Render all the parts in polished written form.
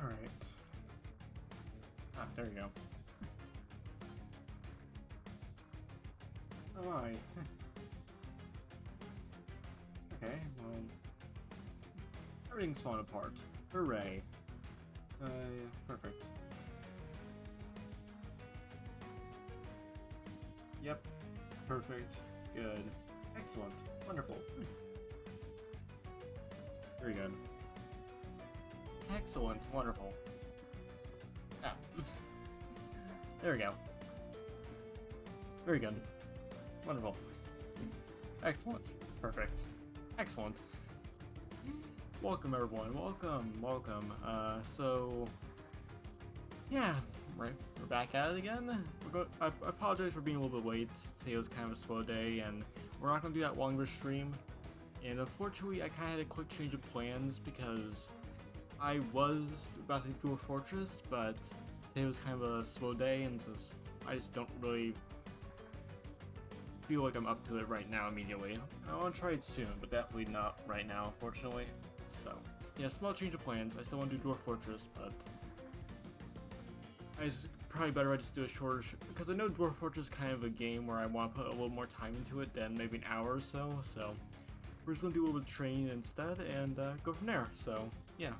Alright. Ah, there you go. Oh my. Okay, well... everything's falling apart. Hooray. Perfect. Yep. Perfect. Good. Excellent. Wonderful. Very good. Excellent. Wonderful. Ah. There we go. Very good. Wonderful. Excellent. Perfect. Excellent. Welcome everyone. Welcome. So yeah, right. We're back at it again. I apologize for being a little bit late. Today was kind of a slow day, and we're not gonna do that longer stream. And unfortunately, I kind of had a quick change of plans because I was about to do a fortress, but today was kind of a slow day, and I just don't really feel like I'm up to it right now immediately. I want to try it soon, but definitely not right now, unfortunately. So, yeah, small change of plans. I still want to do Dwarf Fortress, but probably better I just do a shorter, because I know Dwarf Fortress is kind of a game where I want to put a little more time into it than maybe an hour or so. So, we're just going to do a little bit of training instead and go from there. So, yeah.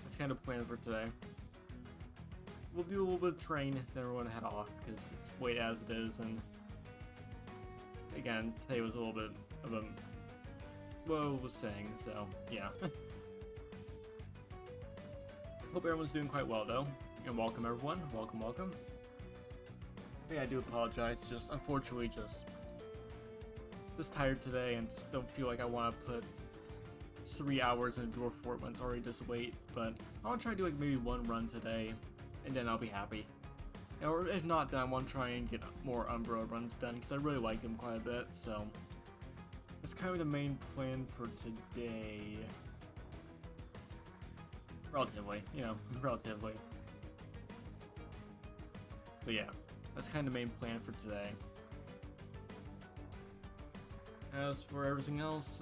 That's kind of the plan for today. We'll do a little bit of train, then we're going to head off, because it's late as it is, and again, today was a little bit of a what I was saying, so yeah. Hope everyone's doing quite well though, and welcome everyone, welcome. Hey, I do apologize, just unfortunately just tired today and just don't feel like I want to put 3 hours in a Dwarf Fort when it's already this late, but I want to try to do like maybe one run today, and then I'll be happy. Or if not, then I want to try and get more Umbra runs done, because I really like them quite a bit, so that's kind of the main plan for today. Relatively, relatively. But yeah, that's kind of the main plan for today. As for everything else,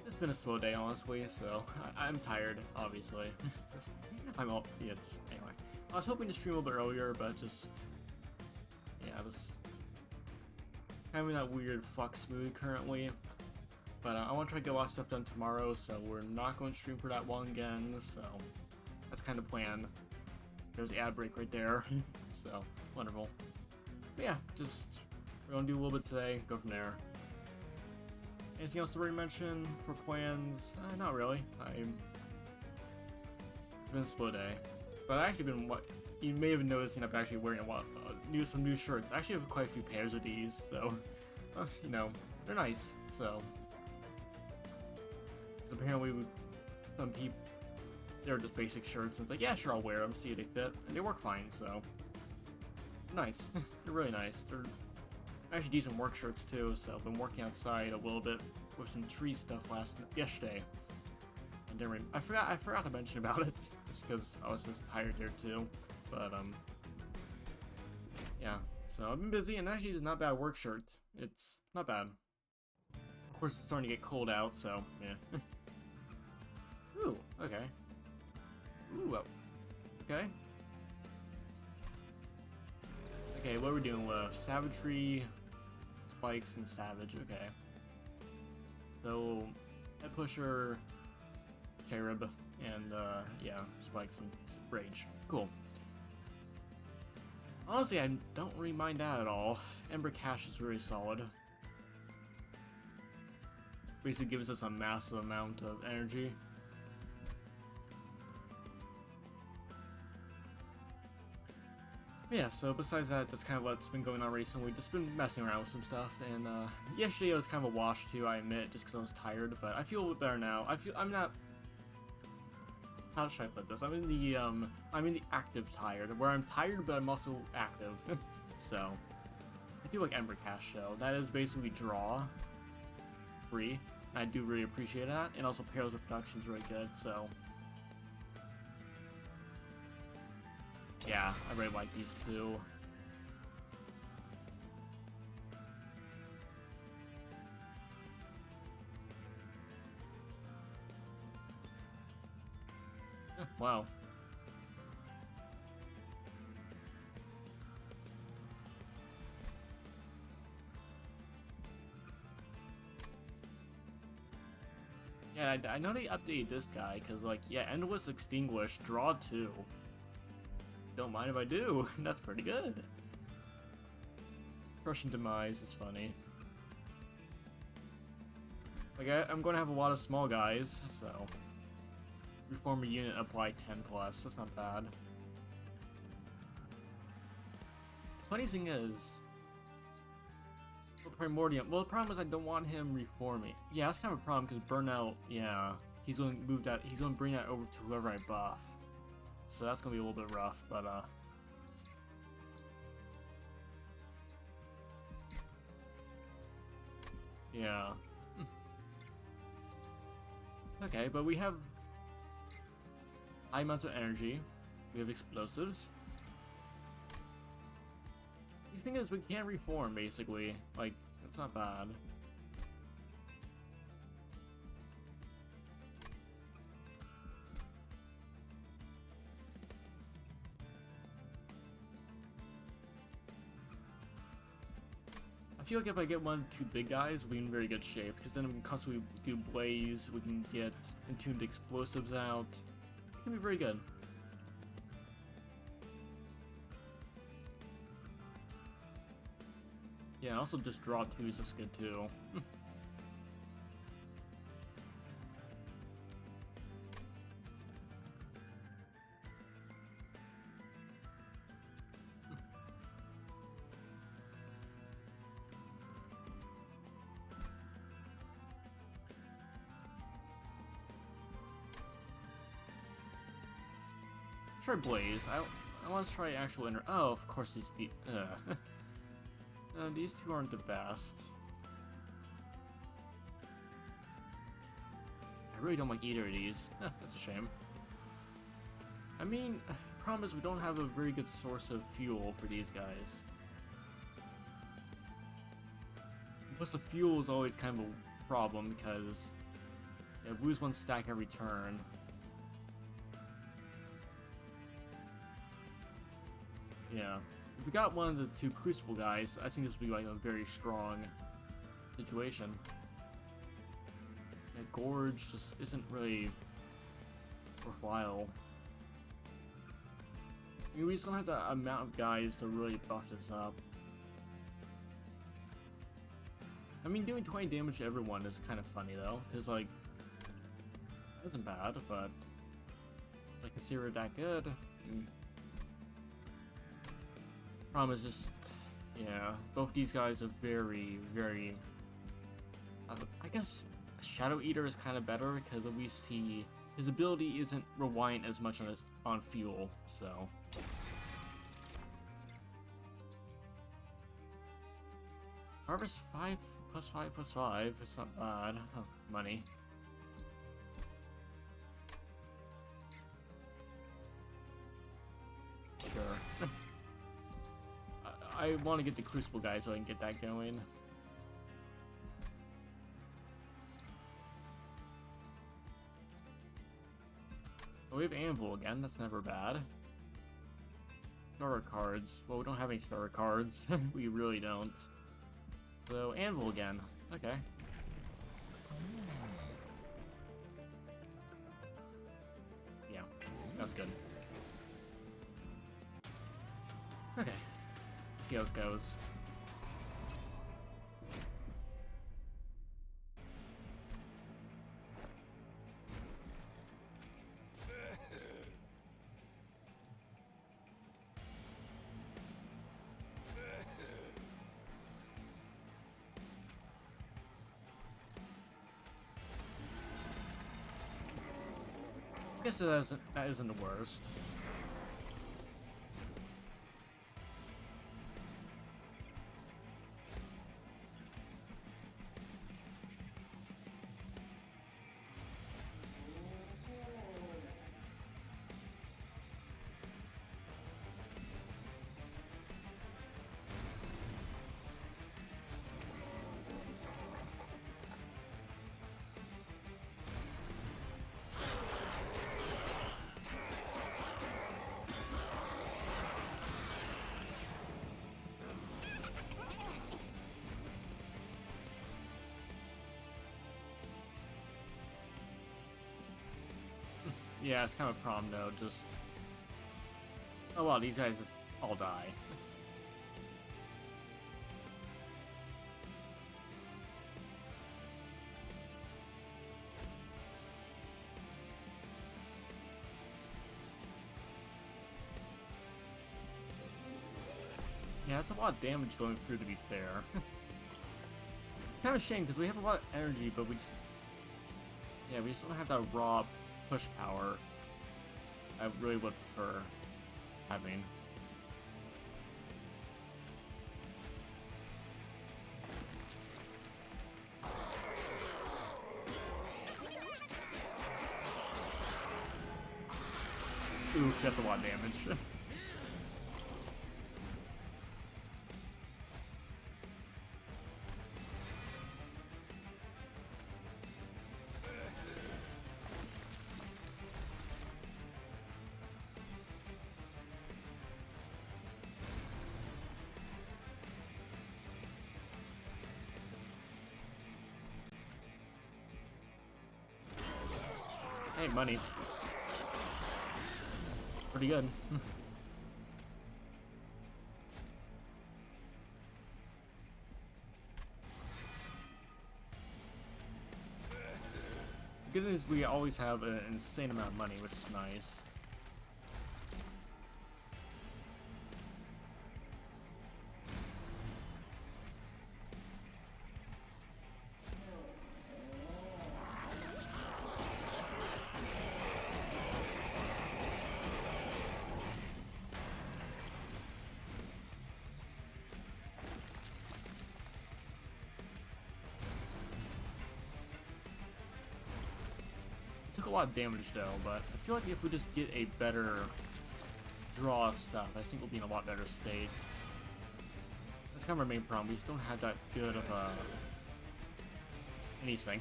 it's been a slow day, honestly, so I'm tired, obviously. Just anyway. I was hoping to stream a little bit earlier, but just kind of in that weird flux mood currently. But I want to try to get a lot of stuff done tomorrow, so we're not going to stream for that long again, so that's kind of the plan. There's the ad break right there, so wonderful. But yeah, we're going to do a little bit today, go from there. Anything else to already mention for plans? Not really. It's been a slow day. But I've actually been, you may have noticed, I've actually wearing some new shirts. I actually have quite a few pairs of these, so, they're nice, so. Because apparently, some people, they're just basic shirts, and it's like, yeah, sure, I'll wear them, see if they fit, and they work fine, so. Nice. They're really nice. They're actually decent work shirts, too, so I've been working outside a little bit with some tree stuff yesterday. I forgot to mention about it, just because I was just tired there too, but yeah, so I've been busy, and actually it's not a bad work shirt, it's not bad. Of course it's starting to get cold out, so yeah. Ooh, okay. Ooh, okay. Okay, what are we doing with savagery, spikes, and savage, okay. So, head pusher, cherub, and yeah, spikes and rage. Cool. Honestly, I don't really mind that at all. Ember Cache is really solid. Basically gives us a massive amount of energy. Yeah, so besides that, that's kind of what's been going on recently. Just been messing around with some stuff, and yesterday it was kind of a wash too, I admit, just because I was tired, but I feel a bit better now. I'm not... How should I put this? I'm in the active tired, where I'm tired, but I'm also active. So, I do like Ember Cache, though. That is basically draw free. And I do really appreciate that, and also Perils of Production is really good, so. Yeah, I really like these two. Wow. Yeah, I know they updated this guy, because, like, yeah, Endless Extinguish, draw 2. Don't mind if I do. That's pretty good. Crushing Demise is funny. Like, I'm going to have a lot of small guys, so... Reform a unit, apply 10 plus. That's not bad. Funny thing is... Primordium. Well, the problem is I don't want him reforming. Yeah, that's kind of a problem, because Burnout, yeah... He's going to move that... He's going to bring that over to whoever I buff. So that's going to be a little bit rough, but, yeah. Okay, but we have high amounts of energy. We have explosives. The thing is, we can't reform, basically. Like, that's not bad. I feel like if I get 1 or 2 big guys, we'll be in very good shape, because then we can constantly do Blaze, we can get Entombed Explosives out. It can be very good. Yeah, also just draw 2s is good too. Try Blaze. I want to try actual inner. Oh, of course these two aren't the best. I really don't like either of these. That's a shame. I mean, problem is we don't have a very good source of fuel for these guys. Plus the fuel is always kind of a problem because lose 1 stack every turn. Yeah. If we got one of the 2 Crucible guys, I think this would be like a very strong situation. Yeah, Gorge just isn't really worthwhile. I mean, we just don't have the amount of guys to really buff this up. I mean, doing 20 damage to everyone is kind of funny though, because like, it isn't bad, but I consider it that good. Problem is just, yeah, both these guys are very, very... I guess Shadow Eater is kind of better because at least his ability isn't reliant as much on fuel, so... Harvest 5 plus 5 plus 5, it's not bad. Oh, money. Sure. I want to get the Crucible guy so I can get that going. Oh, we have Anvil again, that's never bad. Starter cards. Well, we don't have any starter cards. We really don't. So, Anvil again. Okay. Yeah, that's good. Okay. See how this goes. I guess that isn't the worst. Yeah, it's kind of a problem though, just... Oh wow, these guys just all die. Yeah, that's a lot of damage going through, to be fair. Kind of a shame, because we have a lot of energy, but we just... Yeah, we just don't have that raw push power I really would prefer having. Oof, that's a lot of damage. Hey, money. Pretty good. The good news is we always have an insane amount of money, which is nice. Took a lot of damage though, but I feel like if we just get a better draw stuff, I think we'll be in a lot better state. That's kind of our main problem. We just don't have that good of a anything.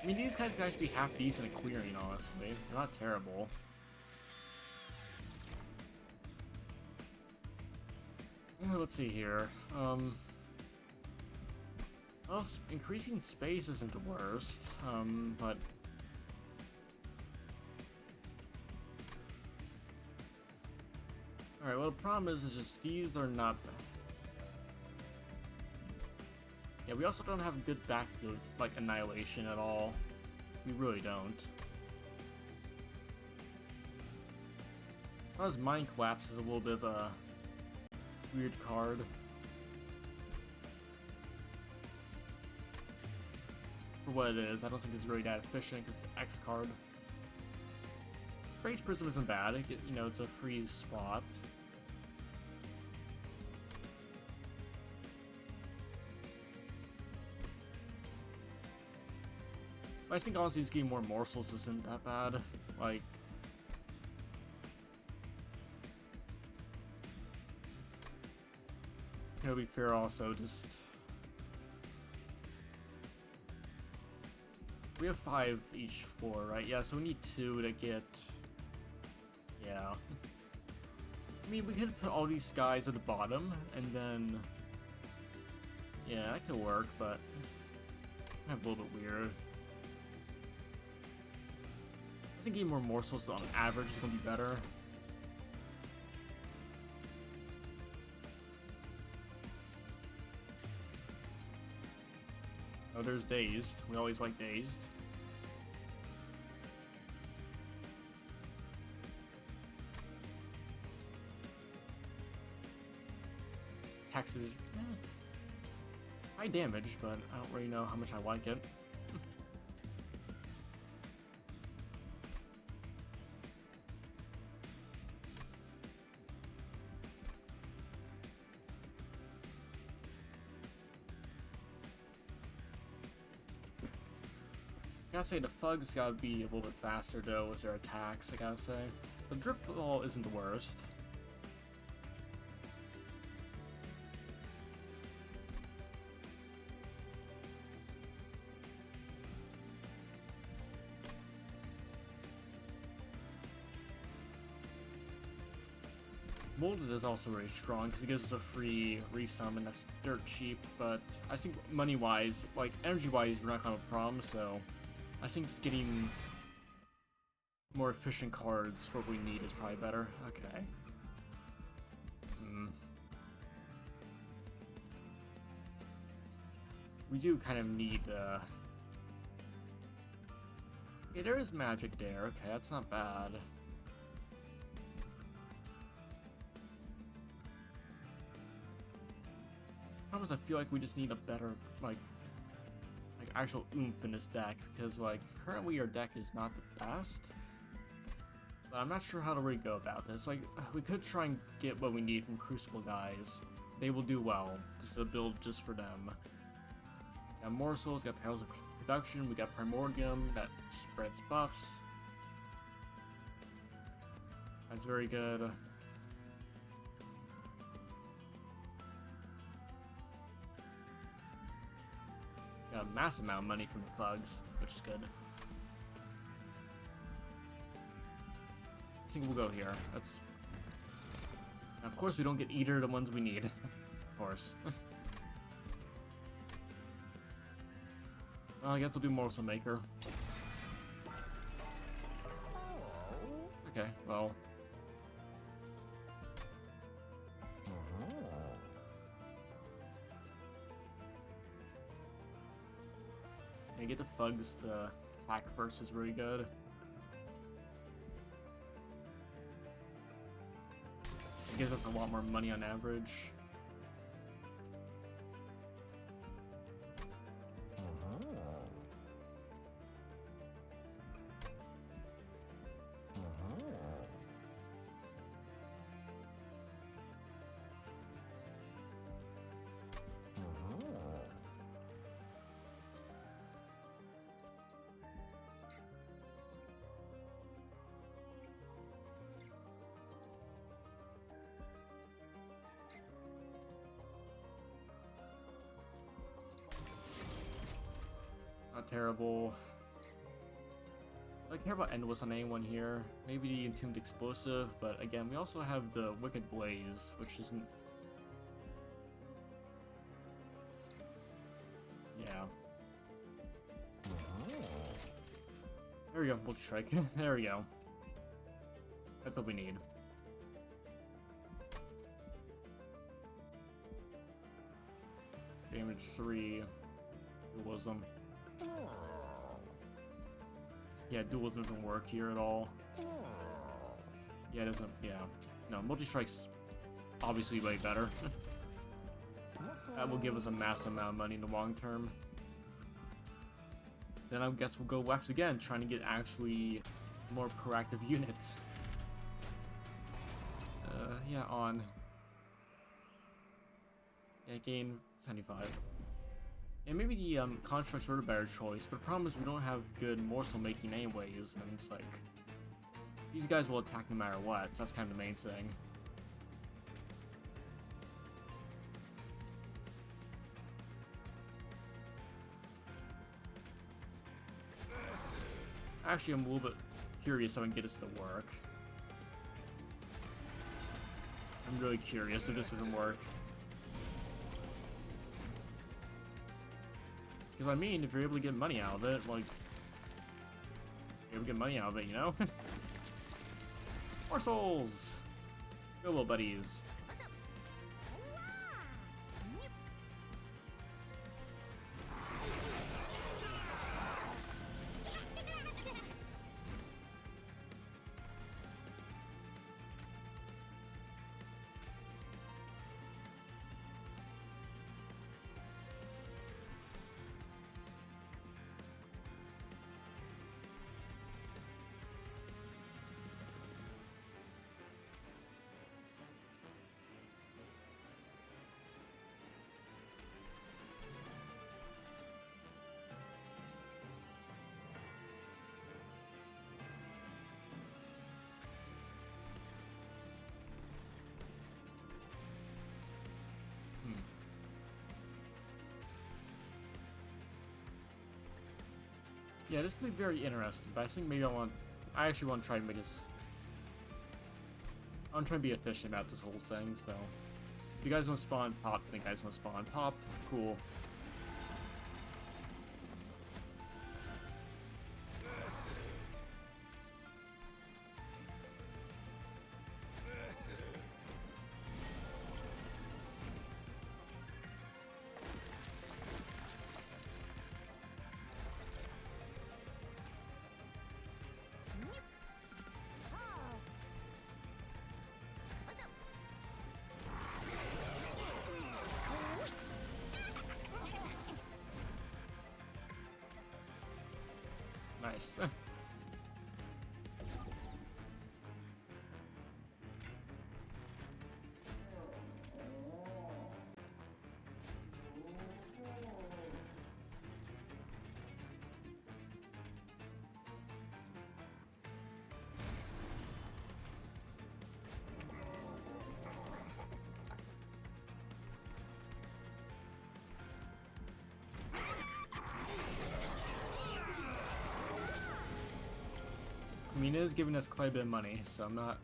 I mean, these guys can actually be half decent at clearing, honestly. They're not terrible. Let's see here. Well, increasing space isn't the worst, but... Alright, well the problem is just these are not... Yeah, we also don't have good backfield, like Annihilation at all. We really don't. As Mind Collapse is a little bit of a weird card. For what it is, I don't think it's really that efficient because X card. Space Prism isn't bad. You know, it's a freeze spot. But I think honestly, just getting more morsels isn't that bad. Like. To be fair, also just. We have 5 each floor, right? Yeah, so we need 2 to get... Yeah. I mean, we could put all these guys at the bottom, and then... Yeah, that could work, but... kind of a little bit weird. I think getting more morsels on average is going to be better. Oh, there's Dazed. We always like Dazed. Tax evasion. It's high damage, but I don't really know how much I like it. I gotta say, the Fugs gotta be a little bit faster though with their attacks, I gotta say. The Drip Ball isn't the worst. Molded is also very strong because it gives us a free resummon that's dirt cheap, but I think money-wise, like energy-wise, we're not gonna have a problem, so I think just getting more efficient cards for what we need is probably better. Okay. We do kind of need, yeah, there is magic there. Okay, that's not bad. Sometimes I feel like we just need a better, like actual oomph in this deck, because, like, currently our deck is not the best. But I'm not sure how to really go about this. Like, we could try and get what we need from Crucible guys. They will do well. This is a build just for them. We got Morsels, we got Perils of Production, we got Primordium that spreads buffs. That's very good. Got a massive amount of money from the thugs, which is good. I think we'll go here. That's... Now, of course, we don't get either of the ones we need. Of course. Well, I guess we'll do Morsel Maker. Okay, well... Yeah, get the thugs to attack first is really good. It gives us a lot more money on average. Not terrible. I don't care about Endless on anyone here. Maybe the Entombed Explosive, but again, we also have the Wicked Blaze, which isn't... Yeah. There we go, Multi-Strike. There we go. That's what we need. Damage 3. Dualism. Yeah, dualism doesn't work here at all. Yeah, it doesn't. Yeah. No, Multi-Strike's obviously way better. That will give us a massive amount of money in the long term. Then I guess we'll go left again, trying to get actually more proactive units. Yeah, on. Yeah, gain 75. Yeah, maybe the Constructs are a better choice, but the problem is we don't have good morsel making anyways, and it's like... These guys will attack no matter what, so that's kind of the main thing. Actually, I'm a little bit curious how I can get this to work. I'm really curious if this doesn't work. Because, I mean, if you're able to get money out of it, like... You're able to get money out of it, you know? More souls! Go, little buddies. Yeah, this could be very interesting, but I think maybe I actually want to try to make this I'm trying to be efficient about this whole thing, so... If you guys want to spawn top, then you guys want to spawn top, cool. Nice. I mean, it is giving us quite a bit of money, so I'm not...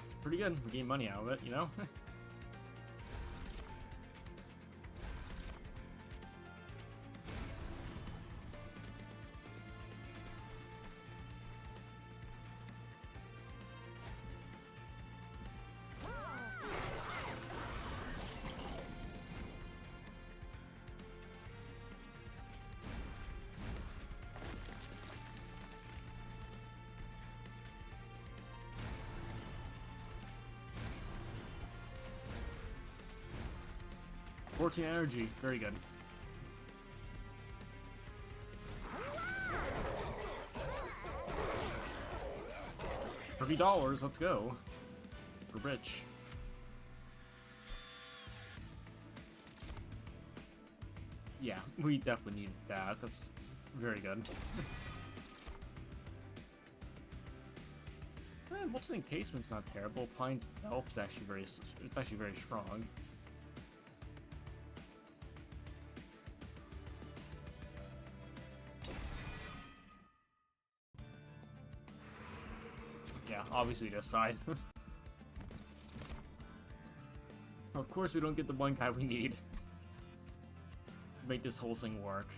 It's pretty good. We're getting money out of it, you know? 14 energy. Very good. $30, let's go. We're rich. Yeah, we definitely need that. That's very good. Most encasement's not terrible. Pine's elf is actually very strong. Yeah, obviously this side. Of course we don't get the one guy we need to make this whole thing work.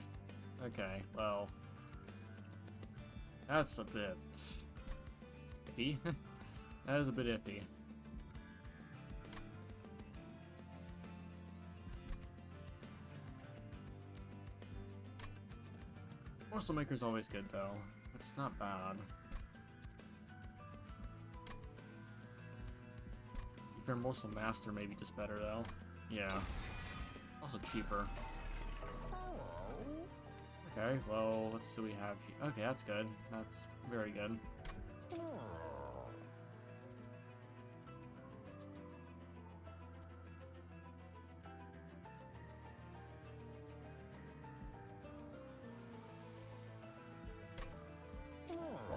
Okay, well... That's a bit... iffy. That is a bit iffy. Morsel Maker's always good though. It's not bad. If you're a Morsel Master, maybe just better though. Yeah. Also cheaper. Okay, well, let's see what we have here. Okay, that's good. That's very good.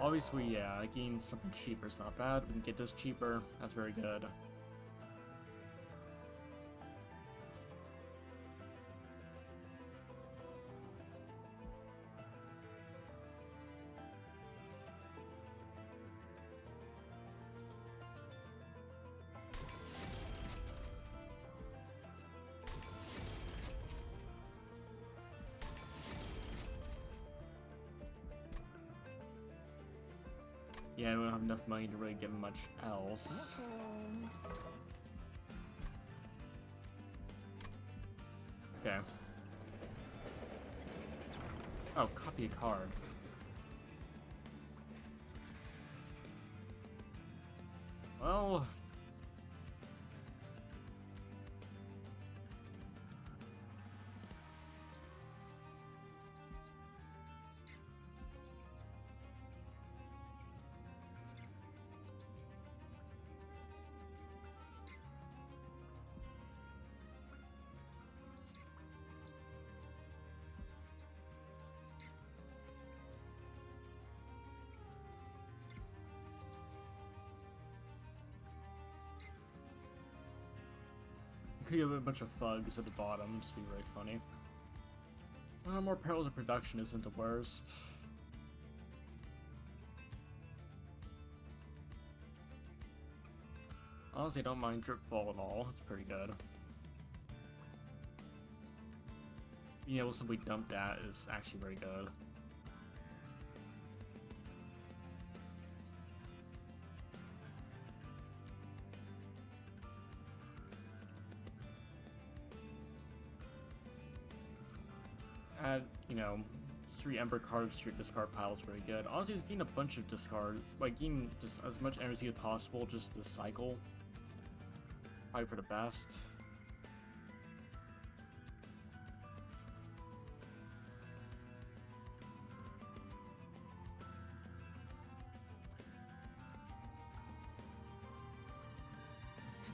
Obviously, yeah, getting something cheaper is not bad. We can get this cheaper. That's very good. Yeah, we don't have enough money to really give him much else. Okay. Oh, copy a card. Well... Could have a bunch of thugs at the bottom, just be very funny. More perils of production isn't the worst. Honestly, I don't mind Dripfall at all. It's pretty good. Being able to simply dump that is actually very good. Add, you know, 3 Ember cards to your discard pile is very good. Honestly, just getting a bunch of discards, like getting just as much energy as possible just to cycle. Probably for the best.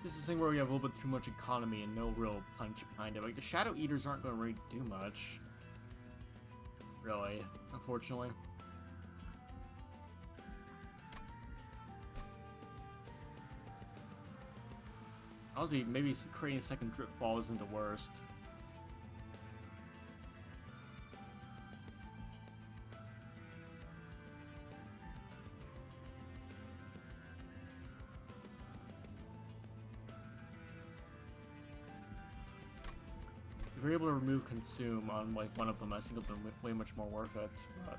This is a thing where we have a little bit too much economy and no real punch behind it. Like, the Shadow Eaters aren't going to really do much. Really, unfortunately. Honestly, maybe creating a second Dripfall isn't the worst. If we're able to remove Consume on like one of them, I think it'll be way much more worth it, but...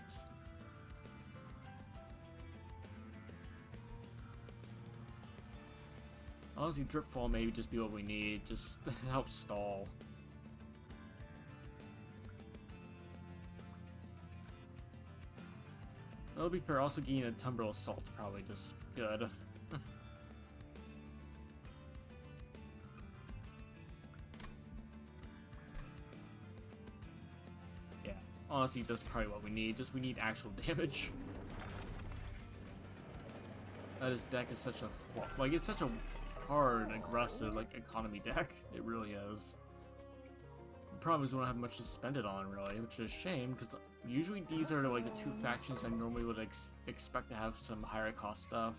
Honestly, Dripfall may just be what we need, just to help stall. That'll be fair, also getting a Tumbril Assault probably just good. Yeah, honestly, that's probably what we need, just we need actual damage. His deck is such a like, it's such a hard, aggressive, like, economy deck. It really is. The problem is we don't have much to spend it on, really, which is a shame, because usually these are, like, the 2 factions I normally would expect to have some higher cost stuff.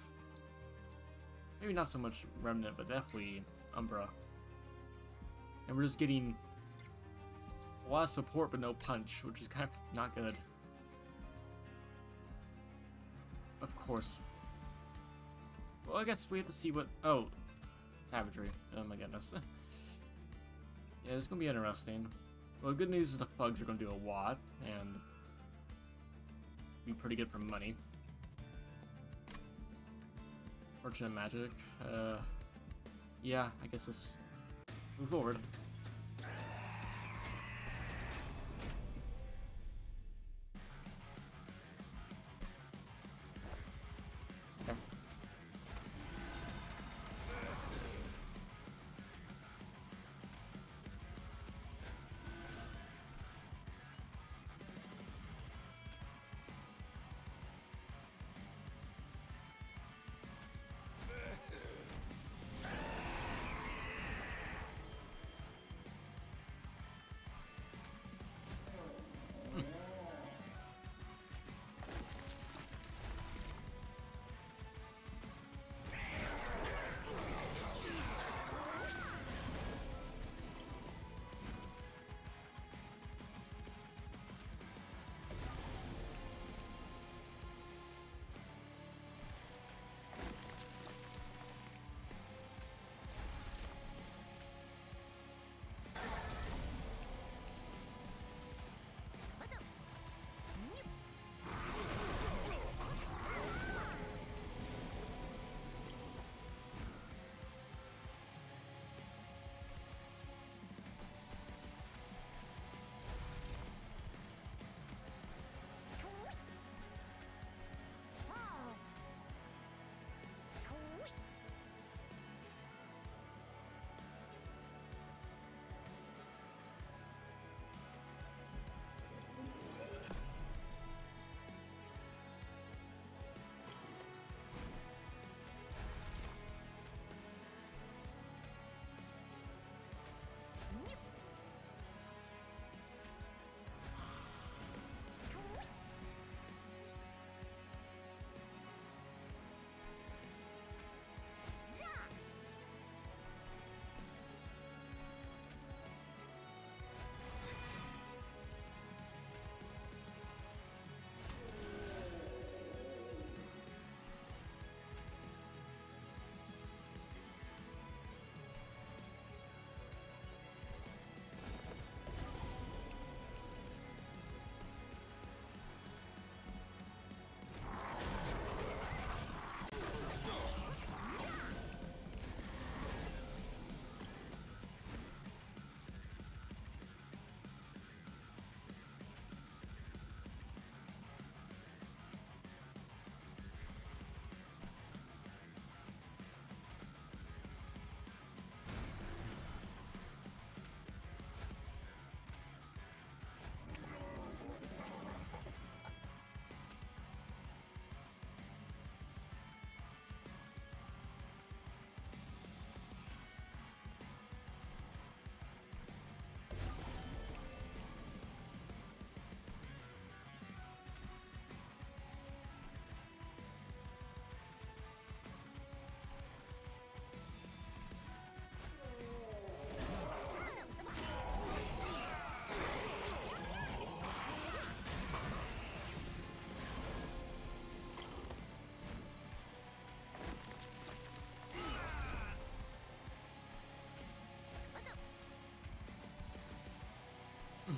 Maybe not so much Remnant, but definitely Umbra. And we're just getting a lot of support, but no punch, which is kind of not good. Of course. Well, I guess we have to see what... Oh, Savagery. Oh my goodness. Yeah, it's gonna be interesting. Well, the good news is the Fugs are gonna do a lot, and be pretty good for money. Fortunate Magic. Yeah, I guess let's move forward. Okay.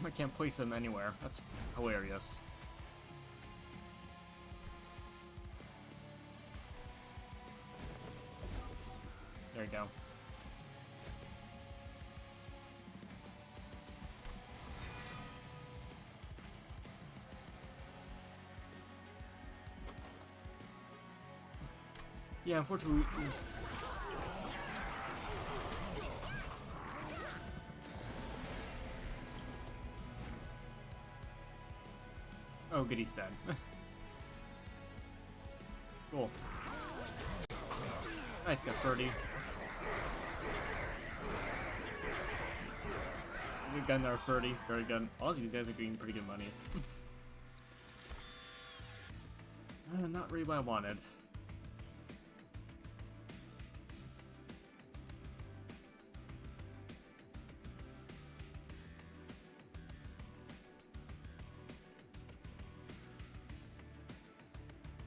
I can't place him anywhere. That's hilarious. There you go. Yeah, unfortunately, oh, good, he's dead. Cool. Nice, got 30. We got another 30. Very good. All these guys are getting pretty good money. Not really what I wanted.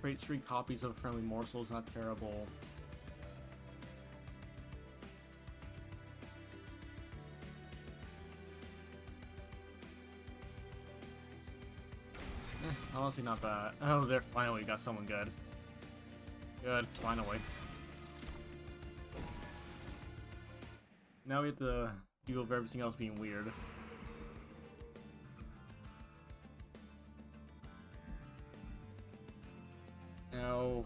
Create 3 copies of Friendly Morsels, not terrible. Honestly, not bad. Oh, there, finally got someone good. Good, finally. Now we have to deal with everything else being weird. Now...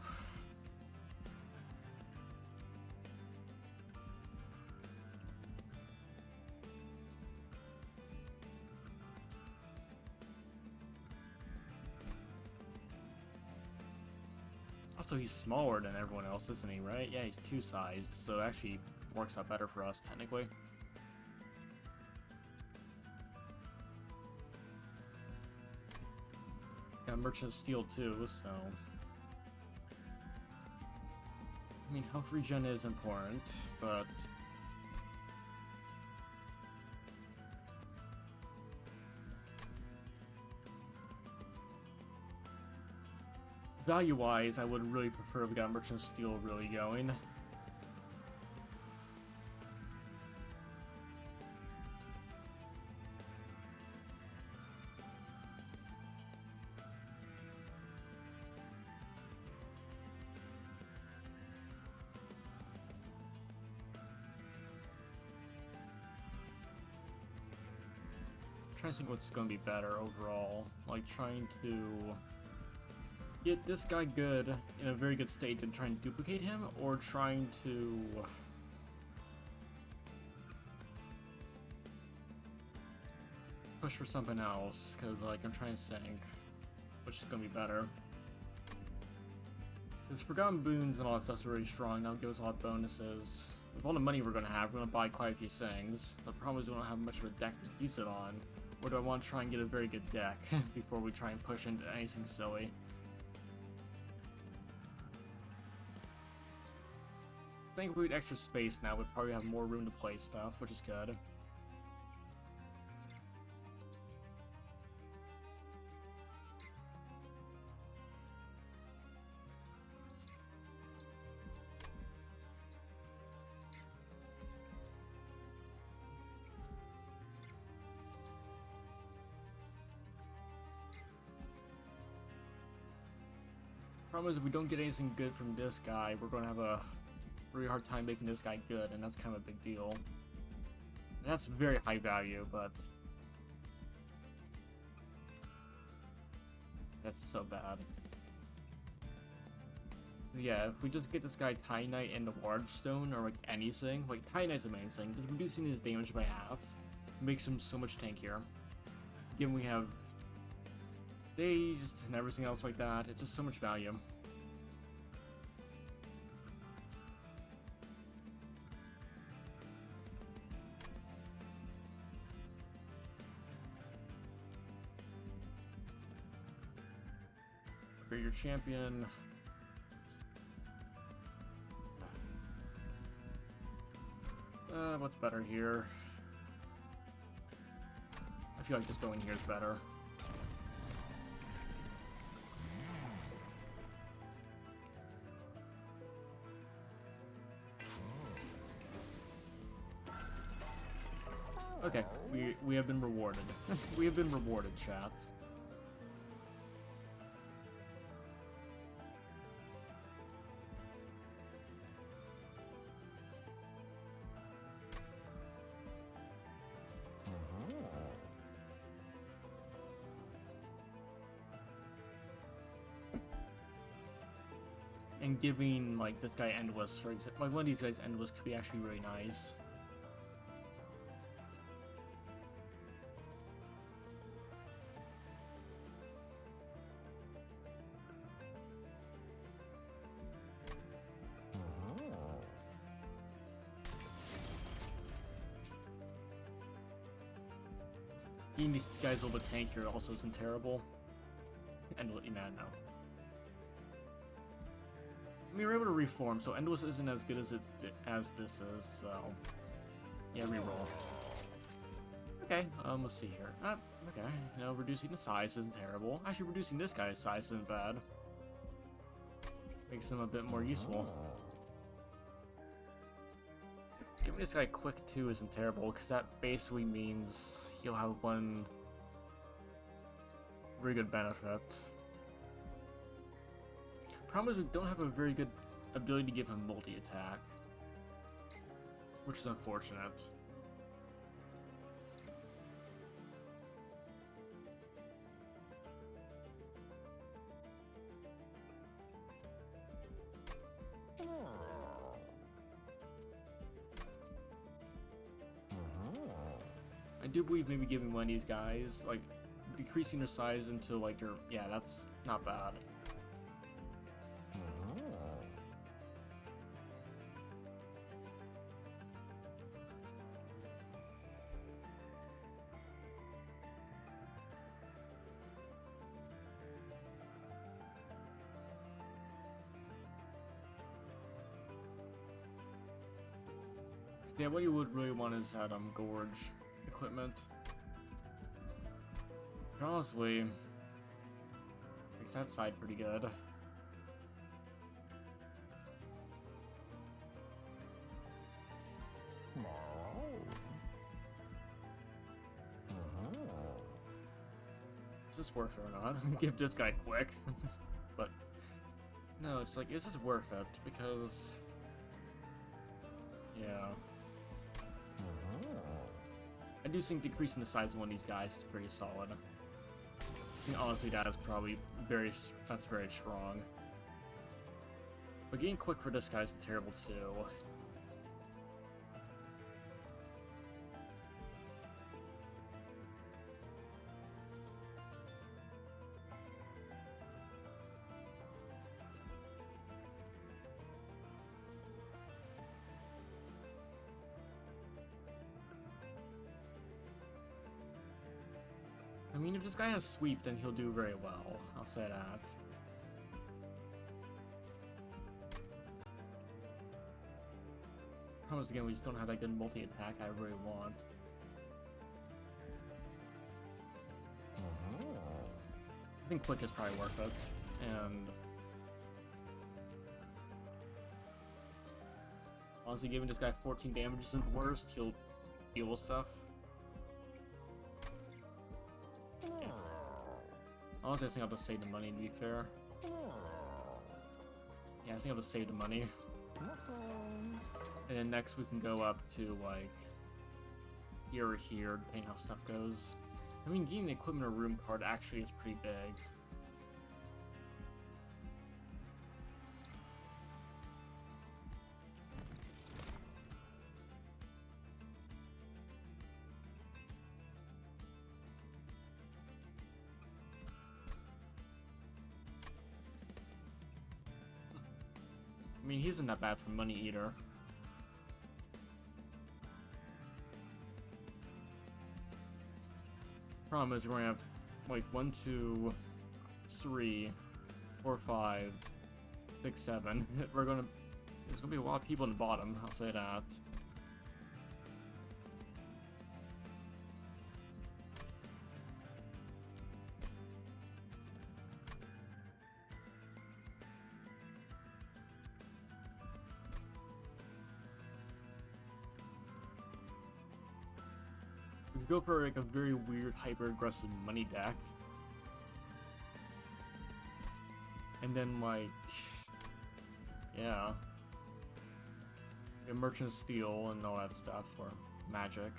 Also, he's smaller than everyone else, isn't he, right? Yeah, he's 2-sized, so it actually works out better for us, technically. Got Merchant Steel too, so... I mean, health regen is important, but... value-wise, I would really prefer if we got Merchant Steel really going. Trying to think what's going to be better overall. Like, trying to get this guy good in a very good state and trying to duplicate him, or trying to push for something else, because like I'm trying to think which is going to be better. Because Forgotten Boons and all that stuff's really strong. That'll give us a lot of bonuses. With all the money we're going to have, we're going to buy quite a few things. The problem is we don't have much of a deck to use it on. Or do I want to try and get a very good deck before we try and push into anything silly? I think with extra space now, we'd probably have more room to play stuff, which is good. Problem is, if we don't get anything good from this guy, we're going to have a really hard time making this guy good, and that's kind of a big deal. And that's very high value, but that's so bad. Yeah, if we just get this guy Titanite and the Large Stone, or like anything, like Titanite's the main thing, just reducing his damage by half makes him so much tankier. Given we have dazed and everything else like that, it's just so much value. Create your champion. What's better here? I feel like just going here is better. Okay, we have been rewarded. We have been rewarded, chat. And giving, like, this guy Endless, for example, like, one of these guys Endless could be actually really nice. Getting these guys a little bit tankier also isn't terrible. And, no. I mean, we're able to reform, so Endless isn't as good as this is, so... Yeah, reroll. Okay, let's see here. Okay, reducing the size isn't terrible. Actually, reducing this guy's size isn't bad. Makes him a bit more useful. Giving this guy quick 2 isn't terrible, because that basically means he'll have one very good benefit. Problem is we don't have a very good ability to give him multi-attack, which is unfortunate. I do believe maybe giving one of these guys, like, decreasing their size into, like, your... Yeah, that's not bad. Yeah, what you would really want is that Gorge equipment. Honestly, makes that side pretty good. Is this worth it or not? Give this guy quick. But no, it's like, is this worth it? Because yeah. I do think decreasing the size of one of these guys is pretty solid. I think honestly that is probably that's very strong. But getting quick for this guy is terrible too. I mean, if this guy has sweep, then he'll do very well. I'll say that. Problem again, we just don't have that good multi-attack I really want. I think quick is probably worth it, and honestly, giving this guy 14 damage isn't the worst. He'll deal with stuff. Yeah. Honestly, I think I'll just save the money, to be fair. Yeah, I think I'll just save the money. And then next we can go up to, like, here or here, depending how stuff goes. I mean, getting the equipment or room card actually is pretty big. I mean, he isn't that bad for money either. Problem is, we're gonna have like 1, 2, 3, 4, 5, 6, 7. There's gonna be a lot of people in the bottom, I'll say that. We could go for like a very weird, hyper-aggressive money deck. And then like, yeah. Merchant Steel and all that stuff, or Magic.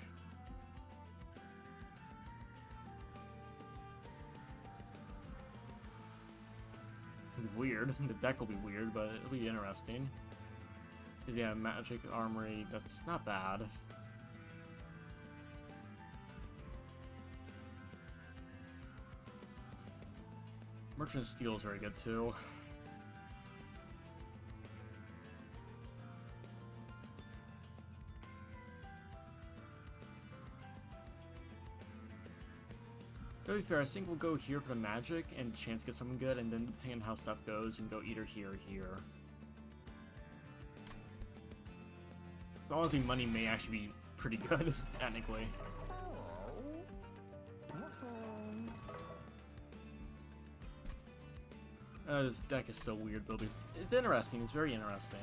It'll be weird. The deck will be weird, but it'll be interesting. Yeah, Magic Armory, that's not bad. Merchant Steel is very good too. To be fair, I think we'll go here for the Magic and chance to get something good, and then depending on how stuff goes, you can go either here or here. So honestly, money may actually be pretty good, technically. This deck is so weird building. It's interesting, it's very interesting.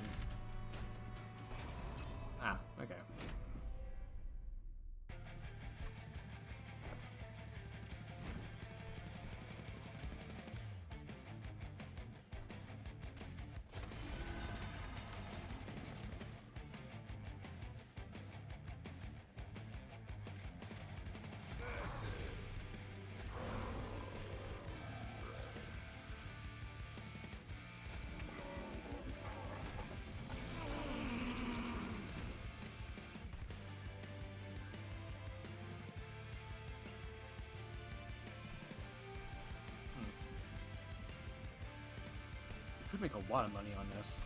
Ah, okay. Could make a lot of money on this.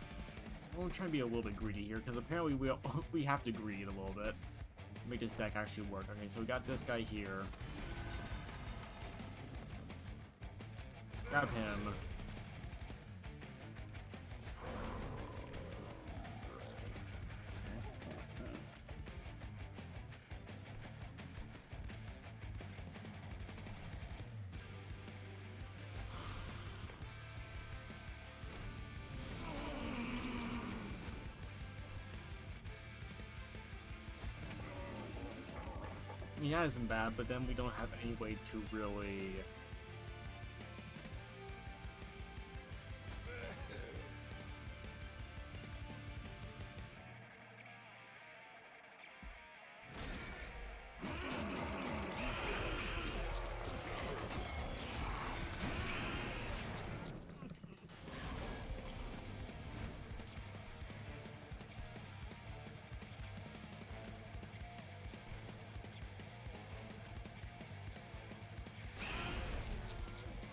We'll try and be a little bit greedy here, because apparently we have to greed a little bit to make this deck actually work. Okay, so we got this guy here. Grab him. I mean, that isn't bad, but then we don't have any way to really...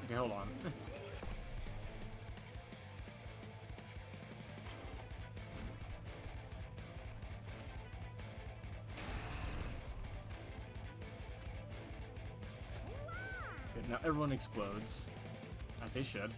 Okay, hold on. Okay, now everyone explodes. As they should.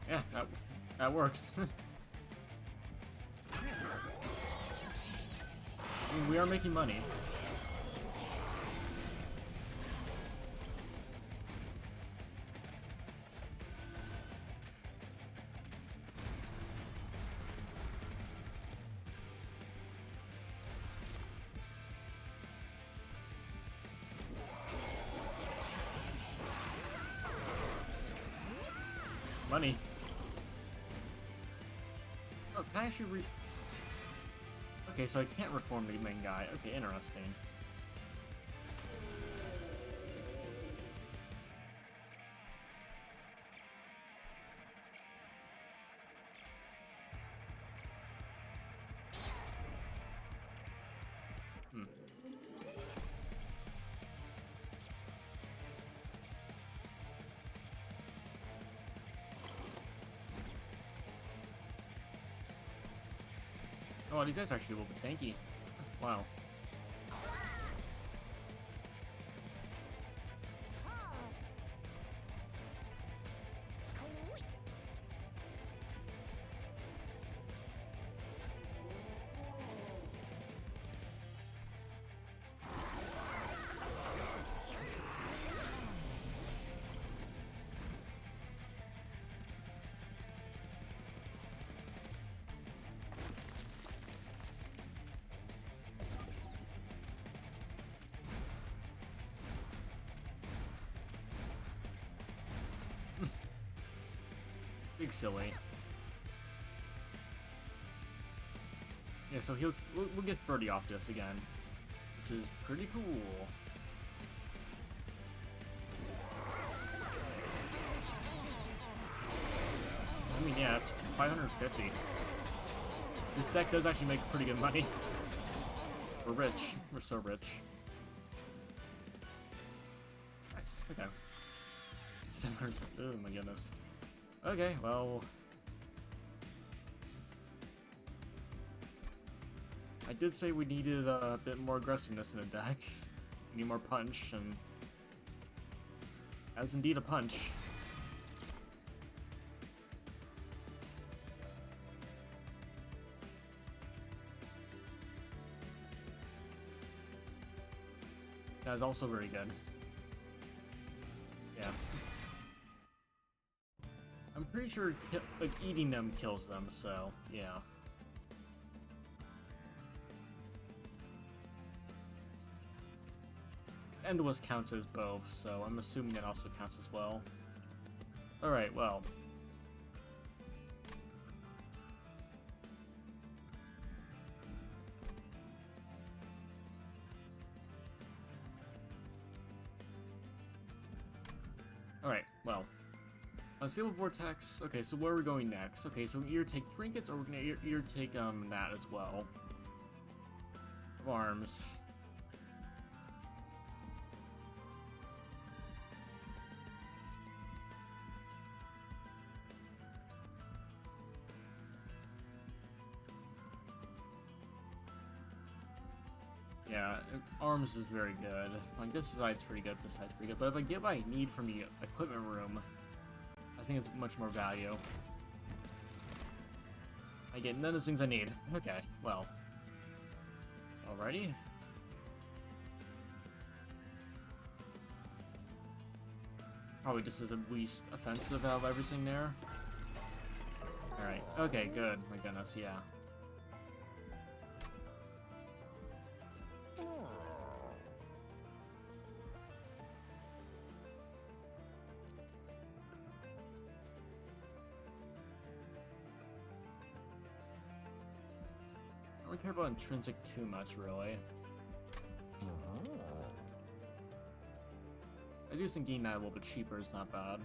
Yeah, that works. I mean, we are making money. Money. Oh, can I actually Okay, so I can't reform the main guy. Okay, interesting. Oh, these guys are actually a little bit tanky. Wow. Big silly. Yeah, so we'll get 30 off this again, which is pretty cool. I mean, yeah, it's 550. This deck does actually make pretty good money. We're rich. We're so rich. Nice. Okay. 700. Oh my goodness. Okay, well, I did say we needed a bit more aggressiveness in the deck. We need more punch, and that was indeed a punch. That was also very good. Yeah. I'm pretty sure like eating them kills them, so yeah. Endless counts as both, so I'm assuming that also counts as well. Alright, well. Alright, well. Stable Vortex. Okay, so where are we going next? Okay, so we either take trinkets or we're gonna either take that as well. Arms. Yeah, arms is very good. Like, this side's pretty good, this side's pretty good. But if I get what I need from the equipment room, I think it's much more value. I get none of the things I need. Okay, well. Alrighty. Probably just is the least offensive out of everything there. Alright, okay, good. My goodness, yeah. I don't care about intrinsic too much, really. I do think getting that a little bit cheaper is not bad.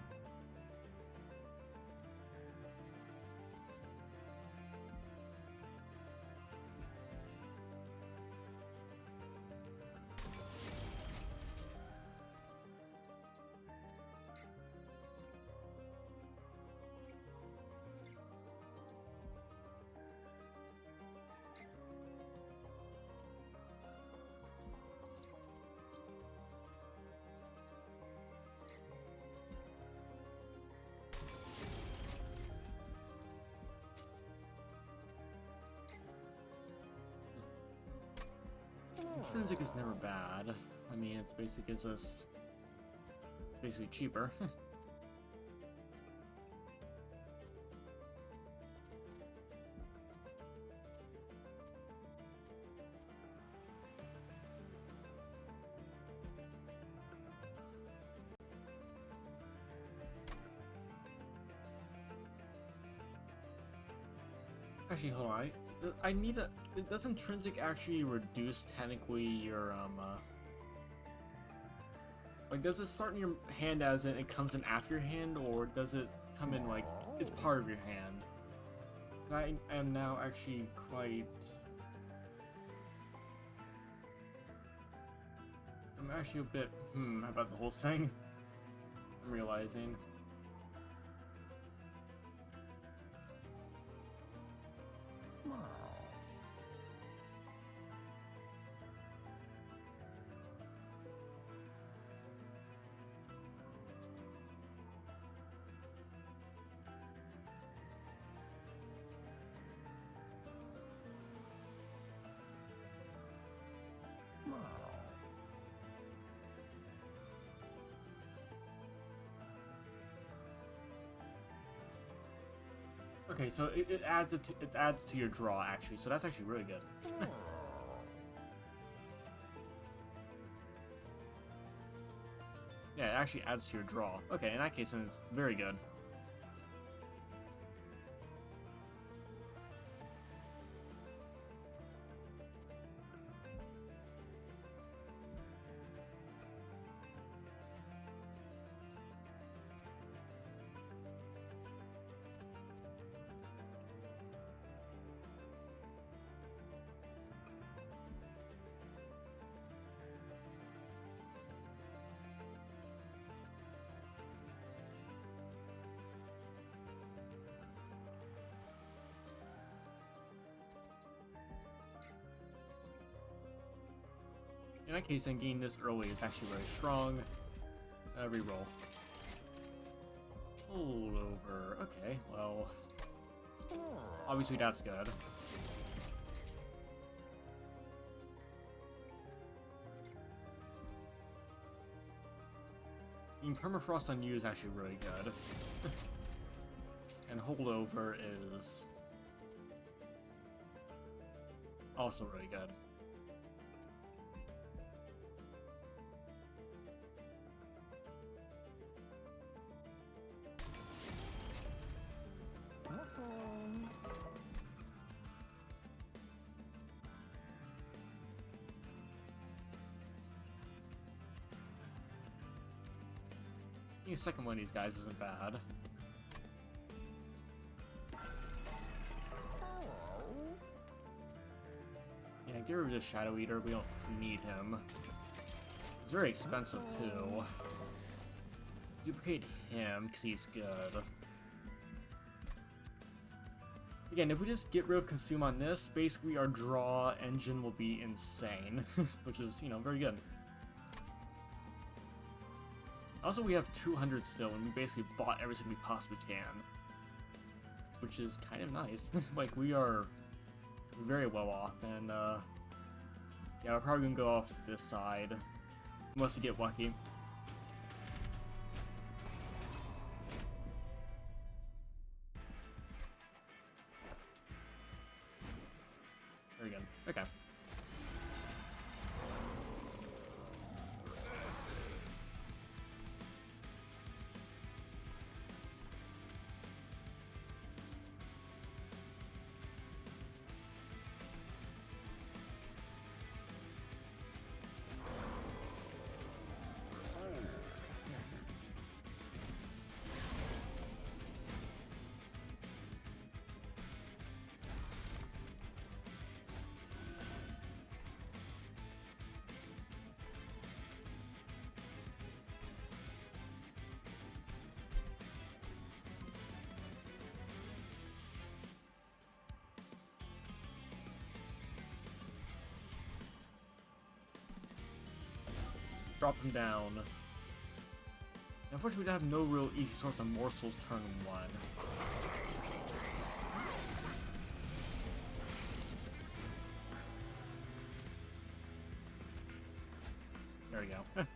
Intrinsic is never bad. I mean, it basically gives us basically cheaper. Actually, hold on. I need a. Does intrinsic actually reduce technically your like, does it start in your hand as in it comes in after your hand, or does it come in like it's part of your hand? I am now actually quite. I'm actually a bit about the whole thing. I'm realizing. Okay, so it adds to your draw actually, so that's actually really good. Yeah, it actually adds to your draw. Okay, in that case, then it's very good. In that case, then getting this early is actually very strong. Reroll. Hold over. Okay, well... Obviously that's good. Being permafrost on you is actually really good. And holdover is... also really good. The second one of these guys isn't bad. Yeah, get rid of the Shadow Eater. We don't need him. It's very expensive too. Duplicate him because he's good. Again, if we just get rid of Consume on this, basically our draw engine will be insane, which is, you know, very good. Also, we have 200 still, and we basically bought everything we possibly can. Which is kind of nice. Like, we are very well off, and, yeah, we're probably gonna go off to this side. Unless we get lucky. Very good. Okay. Drop him down. Unfortunately, we have no real easy source of morsels turn 1. There we go.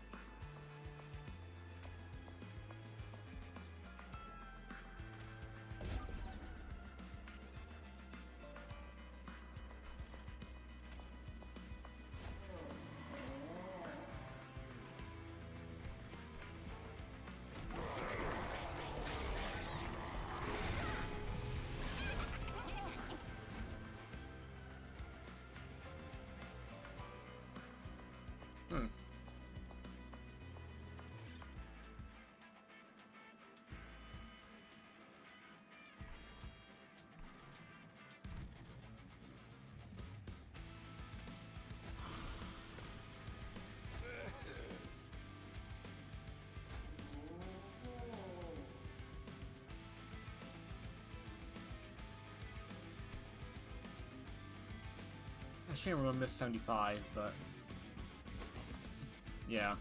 Shame we're gonna miss 75, but yeah,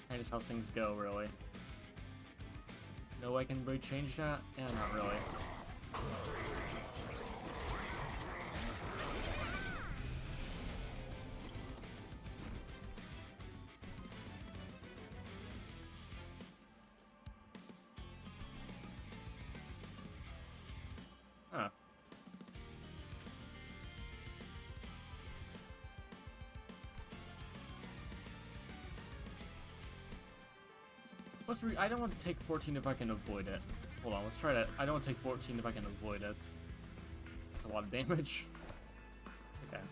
that is how things go, really. No way I can really change that? Yeah, not really. I don't want to take 14 if I can avoid it. Hold on, let's try that. I don't want to take 14 if I can avoid it. That's a lot of damage. Okay.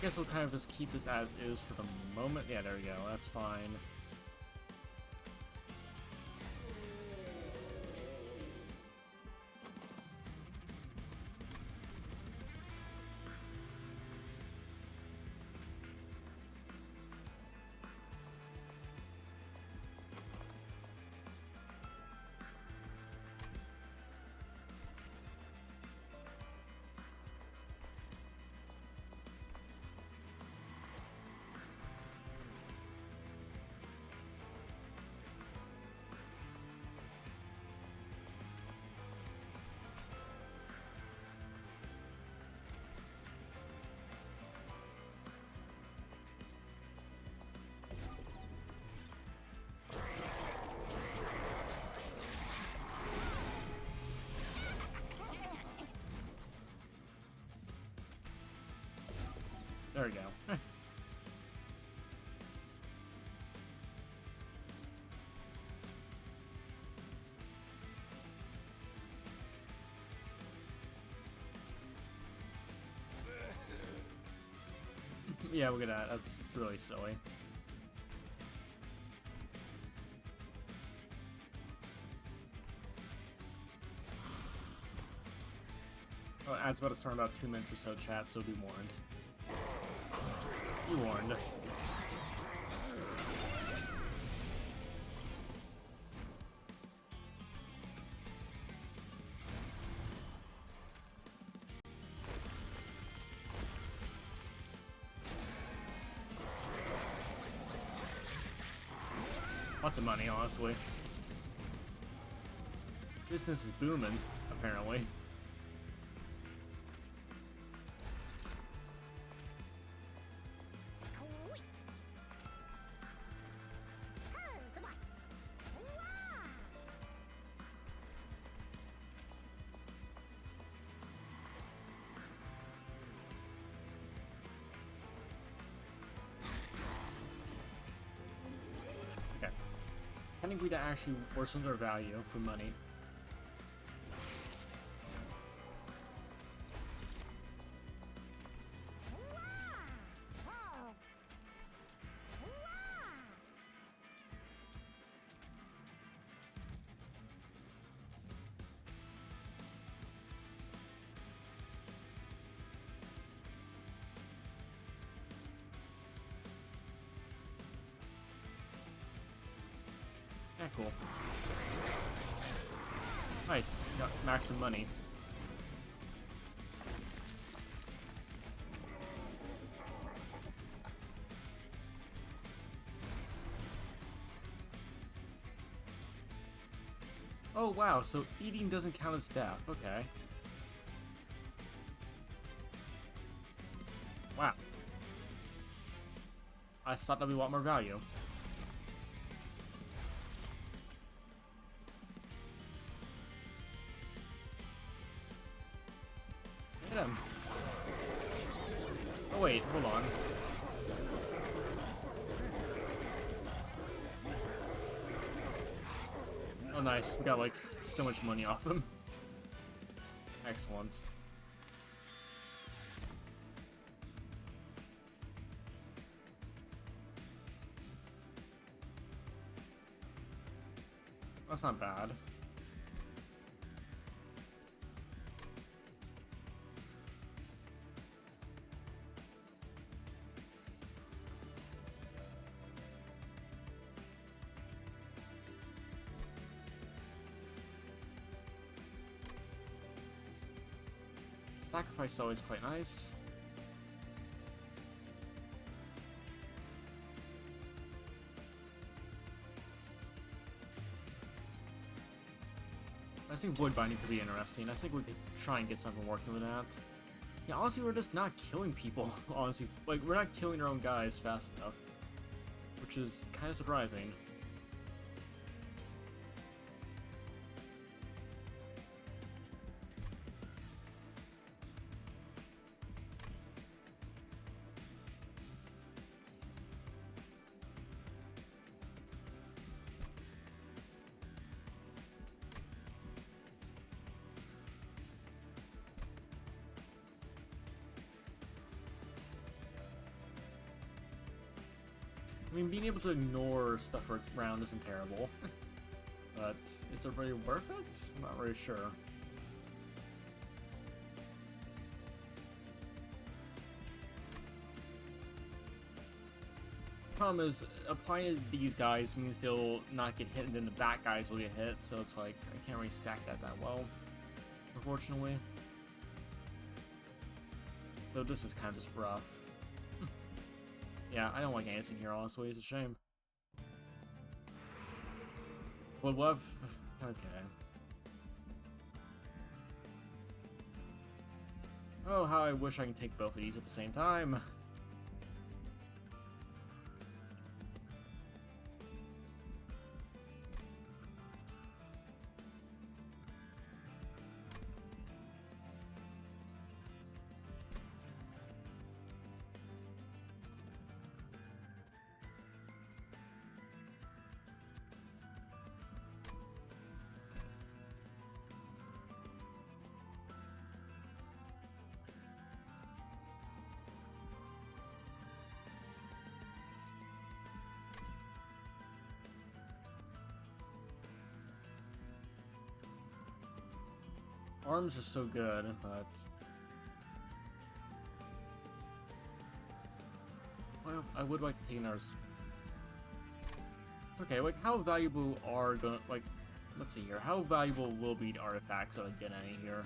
Guess we'll kind of just keep this as is for the moment. Yeah, there we go. That's fine. There we go. Yeah, look at that. That's really silly. Oh, ad's about to start in about 2 minutes or so, chat, so be warned. Be warned. Lots of money, honestly. Business is booming, apparently. Getting greedy actually worsens our value for money. Yeah, cool. Nice. Got max of money. Oh wow, so eating doesn't count as death. Okay. Wow. I thought that'd be a lot more value. Hit him. Oh Oh wait, hold on. Oh nice, we got like so much money off him. Excellent. That's not bad. Sacrifice is always quite nice. I think Void Binding could be interesting. I think we could try and get something working with that. Yeah, honestly, we're just not killing people, honestly. Like, we're not killing our own guys fast enough. Which is kind of surprising. I mean, being able to ignore stuff around isn't terrible. But is it really worth it? I'm not really sure. Problem is, applying these guys means they'll not get hit, and then the back guys will get hit, so it's like, I can't really stack that well, unfortunately. So this is kind of just rough. Yeah, I don't like anything here, honestly. It's a shame. Would love... Okay. Oh, how I wish I can take both of these at the same time. Arms are so good, but... Well, I would like to take another... Okay, like, how valuable are gonna... Like, let's see here. How valuable will be the artifacts if I get any here?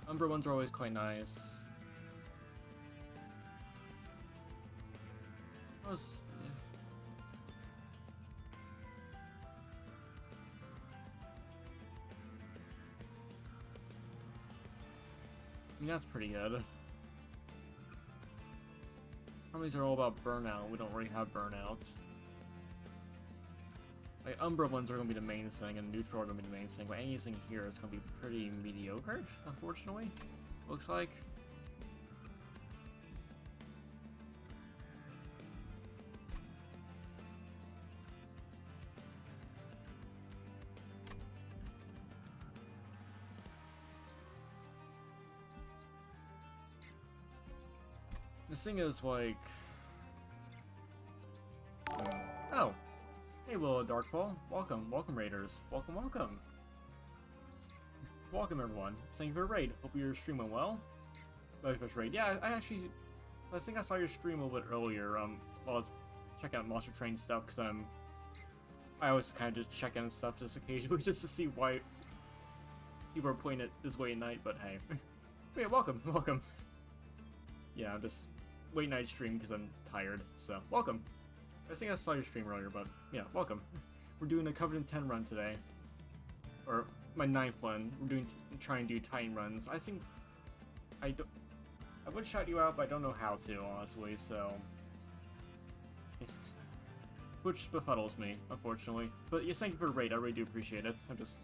Umbra ones are always quite nice. I mean, that's pretty good. Some of these are all about burnout. We don't really have burnout. Like, Umbra ones are going to be the main thing, and neutral are going to be the main thing, but anything here is going to be pretty mediocre, unfortunately. Looks like. This thing is like... Oh! Hey, Willow Darkfall. Welcome, welcome, Raiders. Welcome, welcome. Welcome, everyone. Thank you for the raid. Hope your stream went well. Very first raid. Yeah, I think I saw your stream a little bit earlier, while I was checking out Monster Train stuff, because, I always kind of just check out stuff just occasionally, just to see why people are playing it this way at night, but hey. But yeah, welcome, welcome. Yeah, I'm just late night stream because I'm tired, so welcome. I think I saw your stream earlier, but yeah, welcome. We're doing a Covenant 10 run today, or my 9th one. We're doing trying to do Titan runs. I think I would shout you out, but I don't know how to, honestly. So, which befuddles me, unfortunately. But yes, thank you for the raid. I really do appreciate it. I'm just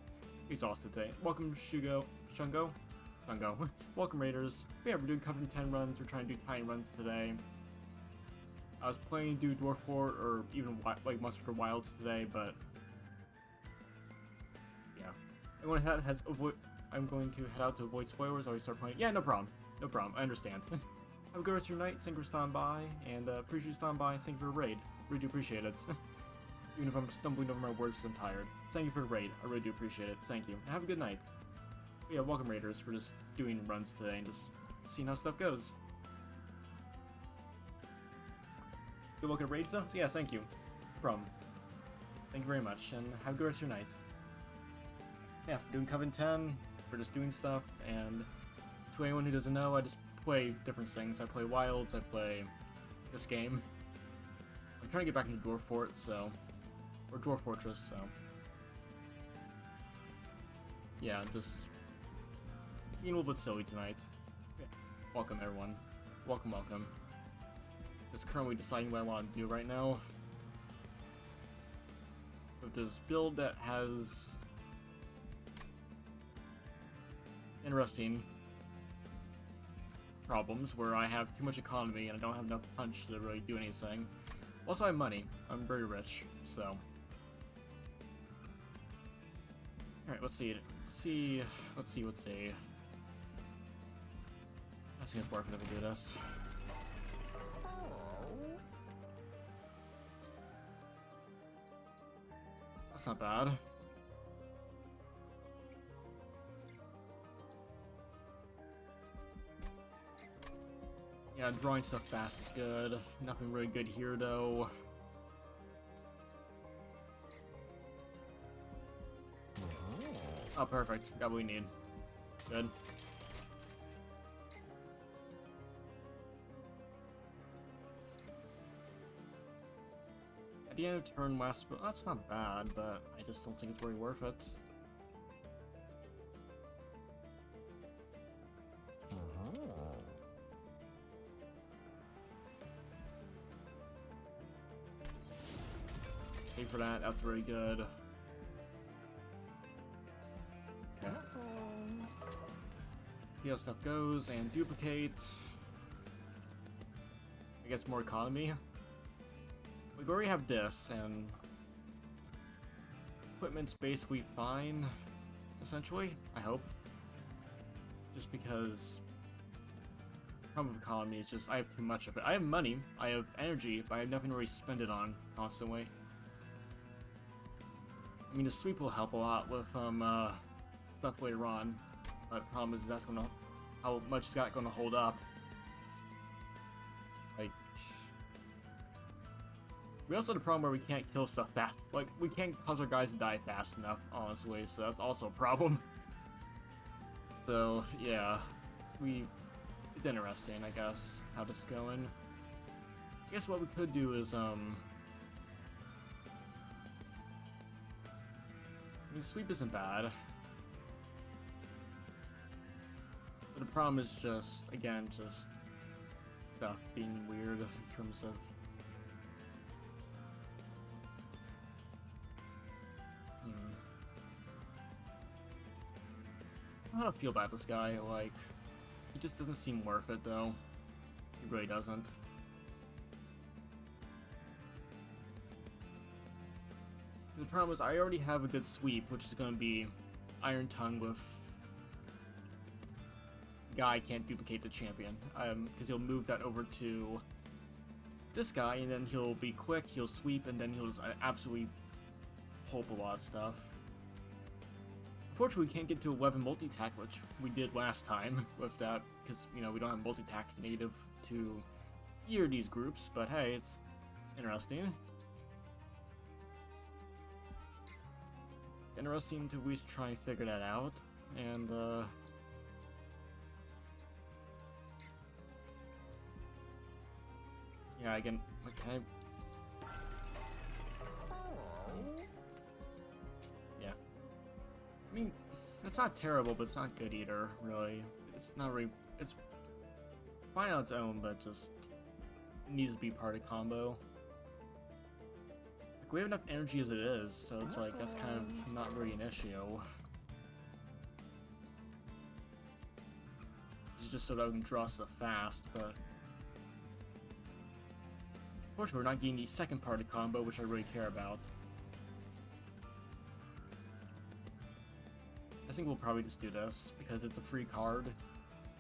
exhausted today. Welcome, Shungo. on go. Welcome, Raiders. Yeah, we're doing Coven 10 runs. We're trying to do tiny runs today. I was planning to do Dwarf Fort or even like Monster for Wilds today, but yeah. I'm going to head out to avoid spoilers. Always start playing. Yeah, no problem. No problem. I understand. Have a good rest of your night. Thank you for stopping by, and appreciate you stopping by. And thank you for the raid. Really do appreciate it. Even if I'm stumbling over my words because I'm tired. Thank you for the raid. I really do appreciate it. Thank you. And have a good night. But yeah, welcome, Raiders. We're just doing runs today and just seeing how stuff goes. Good luck at raids though? Yeah, thank you. No problem. Thank you very much, and have a good rest of your night. Yeah, doing Coven 10. We're just doing stuff, and to anyone who doesn't know, I just play different things. I play Wilds, I play this game. I'm trying to get back into Dwarf Fort, so... or Dwarf Fortress, so... yeah, just... being a little bit silly tonight. Yeah. Welcome, everyone. Welcome, welcome. Just currently deciding what I want to do right now. With this build that has... interesting problems where I have too much economy and I don't have enough punch to really do anything. Also, I have money. I'm very rich, so... alright, let's see. Let's see. I think it's worth it if we do this. That's not bad. Yeah, drawing stuff fast is good. Nothing really good here, though. Oh, perfect. Got what we need. Good. At the end of turn west, but that's not bad, but I just don't think it's really worth it. Pay for that, that's very good. Okay. See how stuff goes, and duplicate. I guess more economy. We already have this, and equipment's basically fine, essentially, I hope. Just because the problem with economy is just I have too much of it. I have money, I have energy, but I have nothing to really spend it on constantly. I mean, the sweep will help a lot with stuff later on, but the problem is that's gonna how much is that gonna hold up. Like, we also have the problem where we can't kill stuff fast. Like, we can't cause our guys to die fast enough, honestly, so that's also a problem. So, yeah, it's interesting, I guess, how this is going. I guess what we could do is, I mean, sweep isn't bad. But the problem is just, again, just stuff being weird in terms of... I don't feel bad for this guy, like, he just doesn't seem worth it, though. He really doesn't. The problem is I already have a good sweep, which is going to be Iron Tongue with guy can't duplicate the champion, because he'll move that over to this guy, and then he'll be quick, he'll sweep, and then he'll just absolutely pulp a lot of stuff. Unfortunately, we can't get to 11 multi-tack, which we did last time with that, because, you know, we don't have multi-tack native to either of these groups, but hey, it's interesting. Interesting to at least try and figure that out, and yeah, again, like, yeah. I mean, it's not terrible, but it's not good either, really. It's not really, it's fine on its own, but just needs to be part of combo. We have enough energy as it is, so it's like, that's kind of not really an issue. just so that we can draw stuff fast, but unfortunately we're not getting the second part of the combo, which I really care about. I think we'll probably just do this, because it's a free card,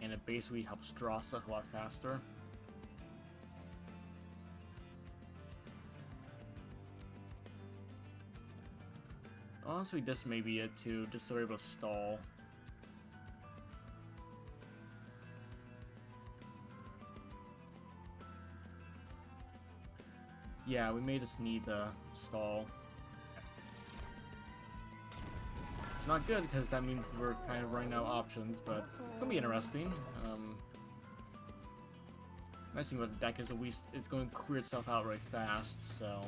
and it basically helps draw stuff a lot faster. Honestly, this may be it too, just so we're able to stall. Yeah, we may just need to stall. It's not good, because that means we're kind of running out of options, but it's gonna be interesting. Nice thing about the deck is at least it's going to clear itself out really fast, so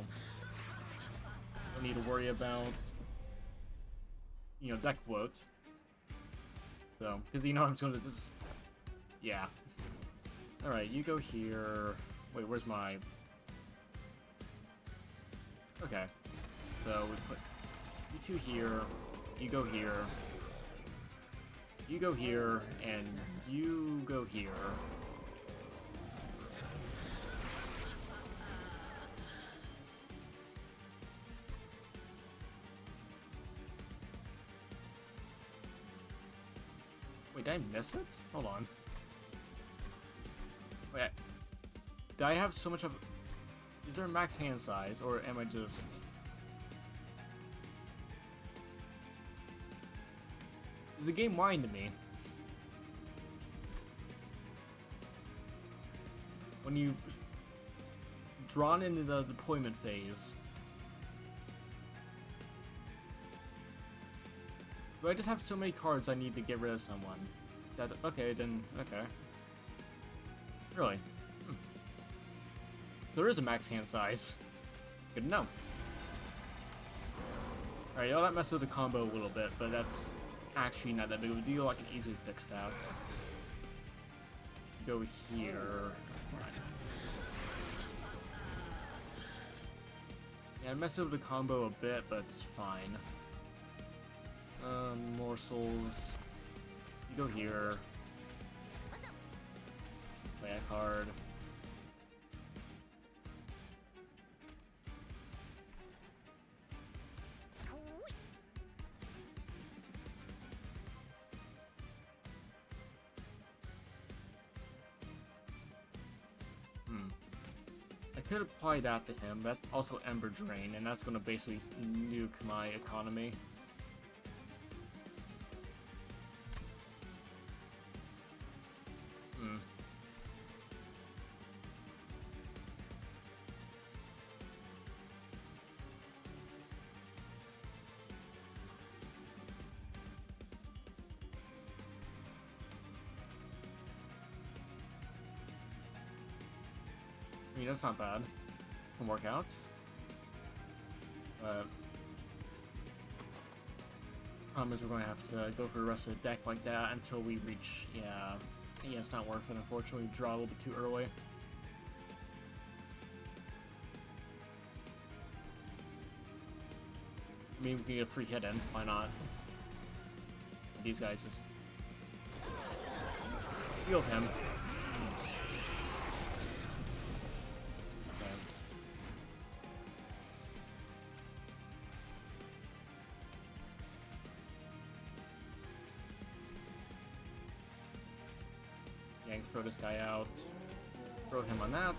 don't need to worry about, you know, deck bloat. So, because you know I'm going to just, yeah. Alright, you go here. Wait, where's my... Okay. So, we put you two here, you go here, you go here, and you go here. Wait, did I miss it? Hold on. Wait, did I have so much of... Is there a max hand size, or am I just... Is the game lying to me? When you... drawn into the deployment phase... Do I just have so many cards I need to get rid of someone? Is that... Okay, then... Okay. Really? Hmm. There is a max hand size. Good to know. Alright, y'all that messed with the combo a little bit, but that's actually not that big of a deal. I can easily fix that. Go here. Yeah, I messed with the combo a bit, but it's fine. Morsels. You go here. Play a card. I could apply that to him. That's also Ember Drain, and that's going to basically nuke my economy. I mean, that's not bad. Can work out. Problem is we're going to have to go for the rest of the deck like that until we reach, yeah, it's not worth it, unfortunately. We draw a little bit too early. I mean, we can get a free hit in, why not? These guys just heal him. Throw this guy out. Throw him on that.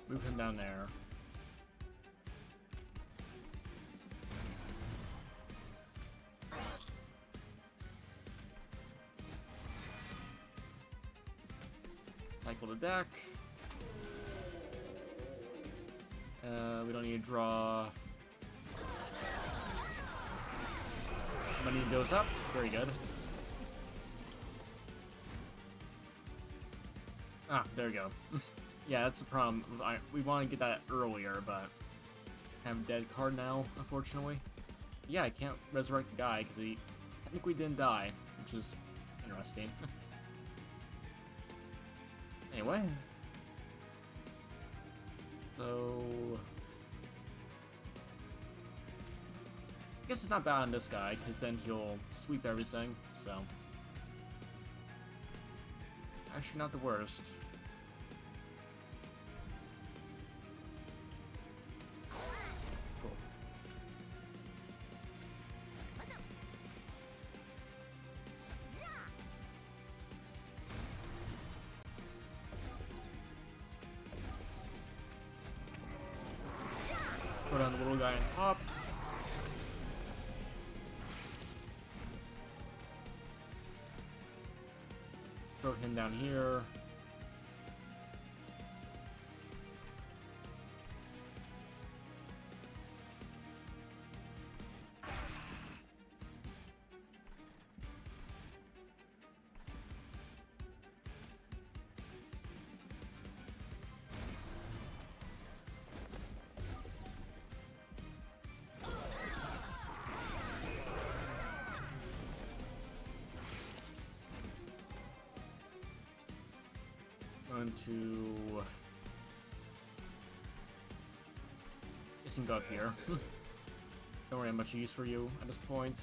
Move him down there. Cycle the deck. We don't need to draw. Money goes up. Very good. Ah, there we go. Yeah, that's the problem. We want to get that earlier, but I have a dead card now, unfortunately. Yeah, I can't resurrect the guy because he technically didn't die, which is interesting. Anyway. So I guess it's not bad on this guy, because then he'll sweep everything, so actually not the worst. Cool. Put on the little guy on top. Throw him down here. Going to... This can go up here. Don't really have much use for you at this point.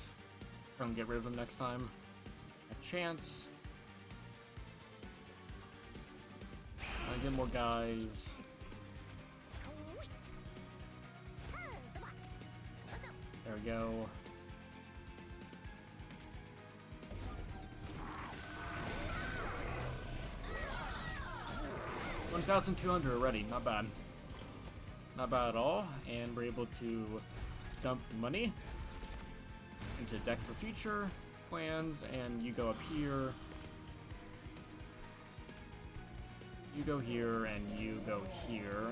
Try and get rid of him next time. A chance. Get more guys. There we go. $1,200 already, not bad. Not bad at all, and we're able to dump money into deck for future plans, and you go up here. You go here, and you go here.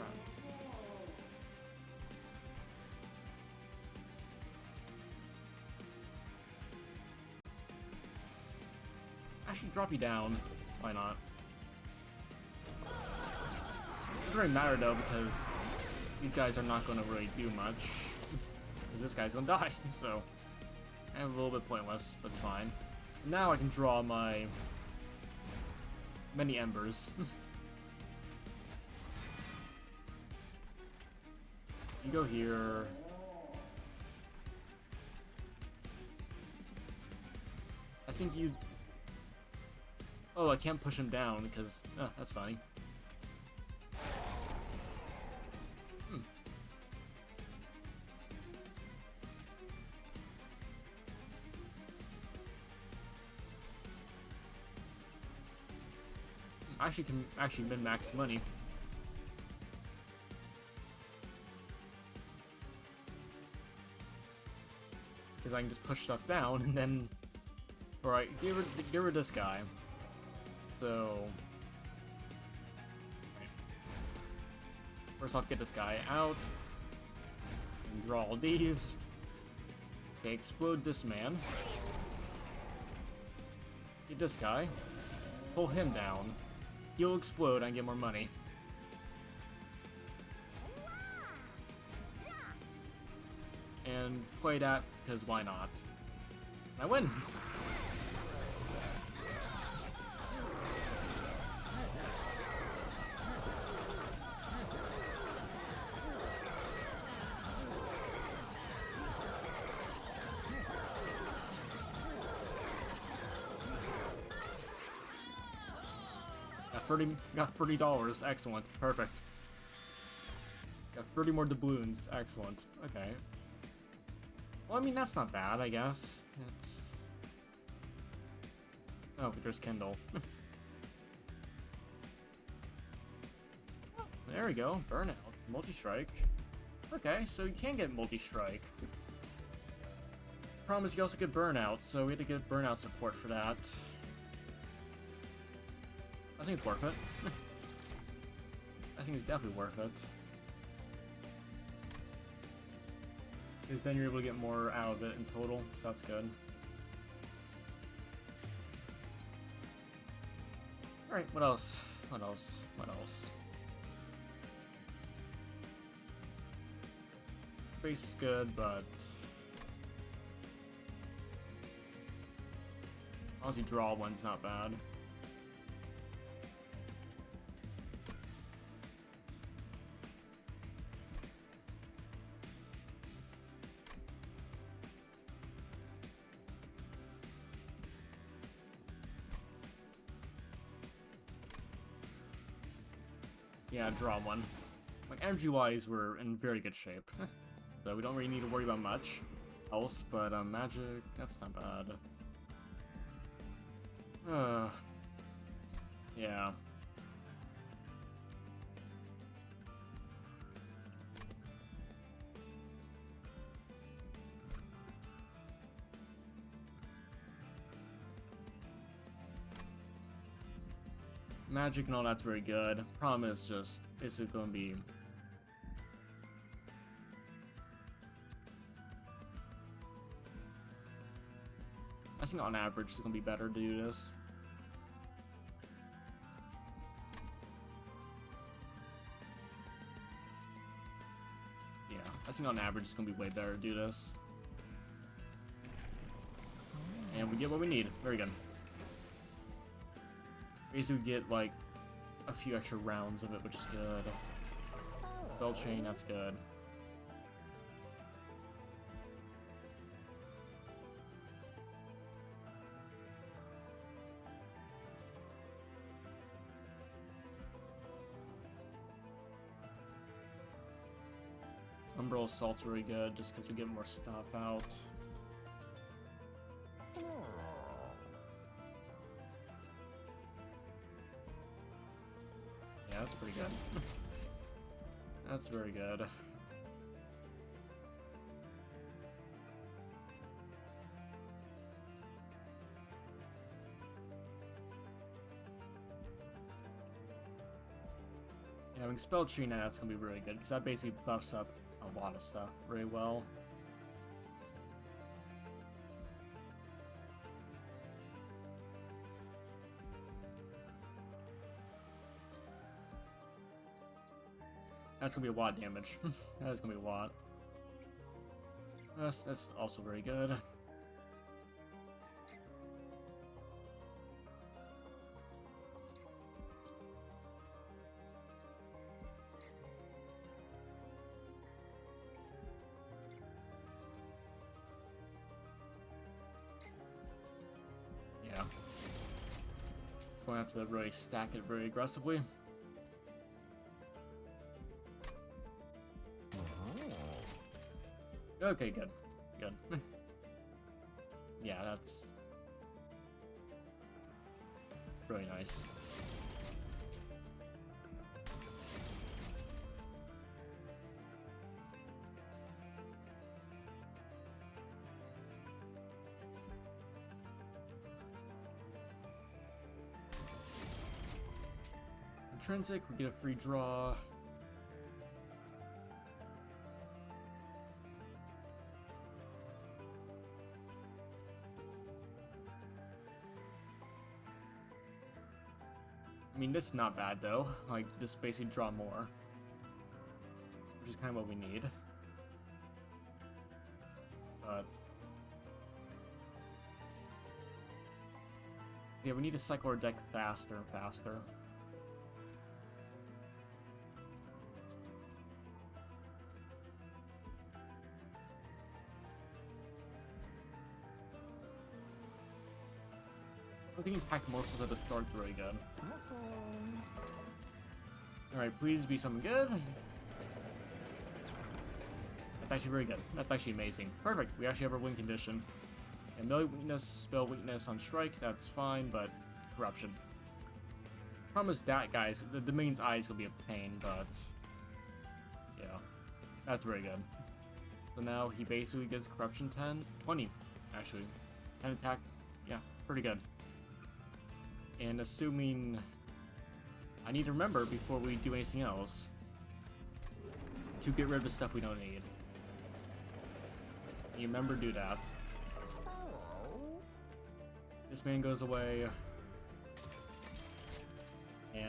I should drop you down. Why not? Doesn't really matter though, because these guys are not going to really do much. Because this guy's going to die, so a little bit pointless, but fine. Now I can draw my many embers. You go here. I think you... Oh, I can't push him down because... Oh, that's funny. Actually can min-max money. Because I can just push stuff down and then... Alright, get rid of this guy. So... First I'll get this guy out. And draw all these. Okay, explode this man. Get this guy. Pull him down. He'll explode and get more money. And play that, because why not? I win! Got $30. Excellent. Perfect. Got 30 more doubloons. Excellent. Okay. Well, I mean, that's not bad, I guess. It's... Oh, but there's Kendall. Oh, there we go. Burnout. Multi-strike. Okay, so you can get multi-strike. Problem is you also get burnout, so we had to get burnout support for that. I think it's worth it. I think it's definitely worth it. Because then you're able to get more out of it in total, so that's good. Alright, what else? What else? What else? Space is good, but... Honestly, draw one's not bad. Yeah, draw one. Like, energy-wise, we're in very good shape. So we don't really need to worry about much else, but magic, that's not bad. Yeah. Magic and all that's very good. Problem is just, is it going to be... I think on average it's going to be better to do this. Yeah, I think on average it's going to be way better to do this. And we get what we need. Very good. Basically, we get like a few extra rounds of it, which is good. Spell chain, that's good. Umbral Assault's really good, just because we get more stuff out. Yeah, that's pretty good. That's very good. Yeah, having Spell Tree now, that's gonna be really good, because that basically buffs up a lot of stuff very well. That's gonna be a lot of damage. That's gonna be a lot. That's also very good. Yeah. Going to have to really stack it very aggressively. Okay, good. Good. Yeah, that's really nice. Intrinsic, we get a free draw. I mean, this is not bad though. Like, just basically draw more, which is kind of what we need. But yeah, we need to cycle our deck faster and faster. I think Pack Morsels at the start's really good. Alright, please be something good. That's actually very good. That's actually amazing. Perfect. We actually have our win condition. And melee weakness, spell weakness on strike, that's fine, but corruption. Problem is that guy's, the domain's eye is gonna be a pain, but yeah, that's very good. So now he basically gets corruption 10, 20, actually. 10 attack, yeah, pretty good. And assuming, I need to remember before we do anything else to get rid of the stuff we don't need. You remember, do that. This man goes away. And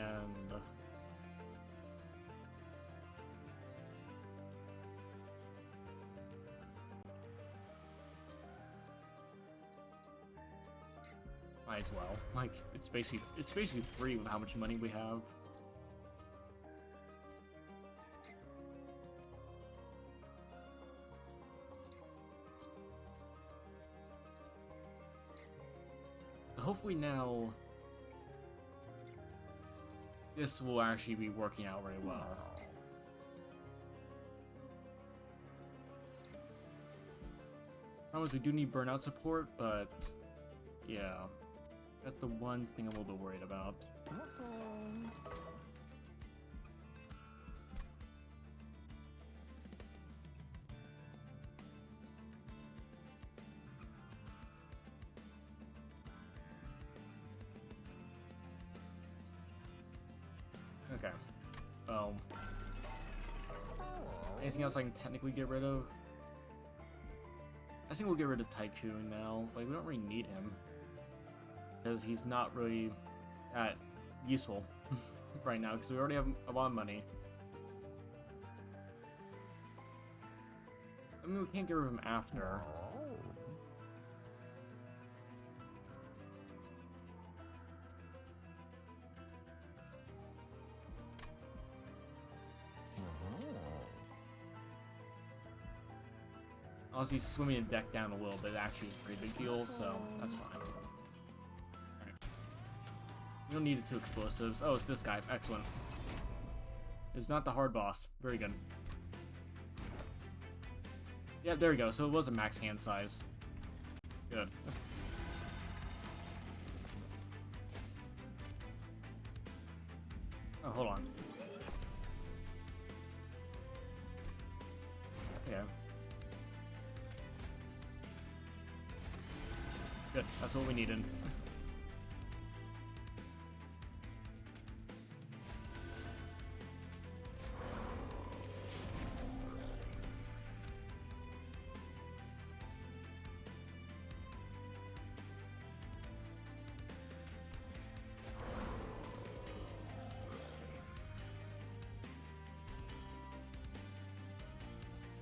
might as well. Like, it's basically free with how much money we have. Hopefully now this will actually be working out very well. Promise we do need burnout support, but yeah, that's the one thing I'm a little bit worried about. Okay. Well, anything else I can technically get rid of? I think we'll get rid of Tycoon now. Like, we don't really need him. Because he's not really that useful right now, because we already have a lot of money. I mean, we can't get rid of him after. Honestly, swimming the deck down a little bit actually is a pretty big deal, so that's fine. Alright. We don't need the 2 explosives. Oh, it's this guy. Excellent. It's not the hard boss. Very good. Yeah, there we go. So it was a max hand size. Good. Oh, hold on. Yeah. Good, that's what we needed.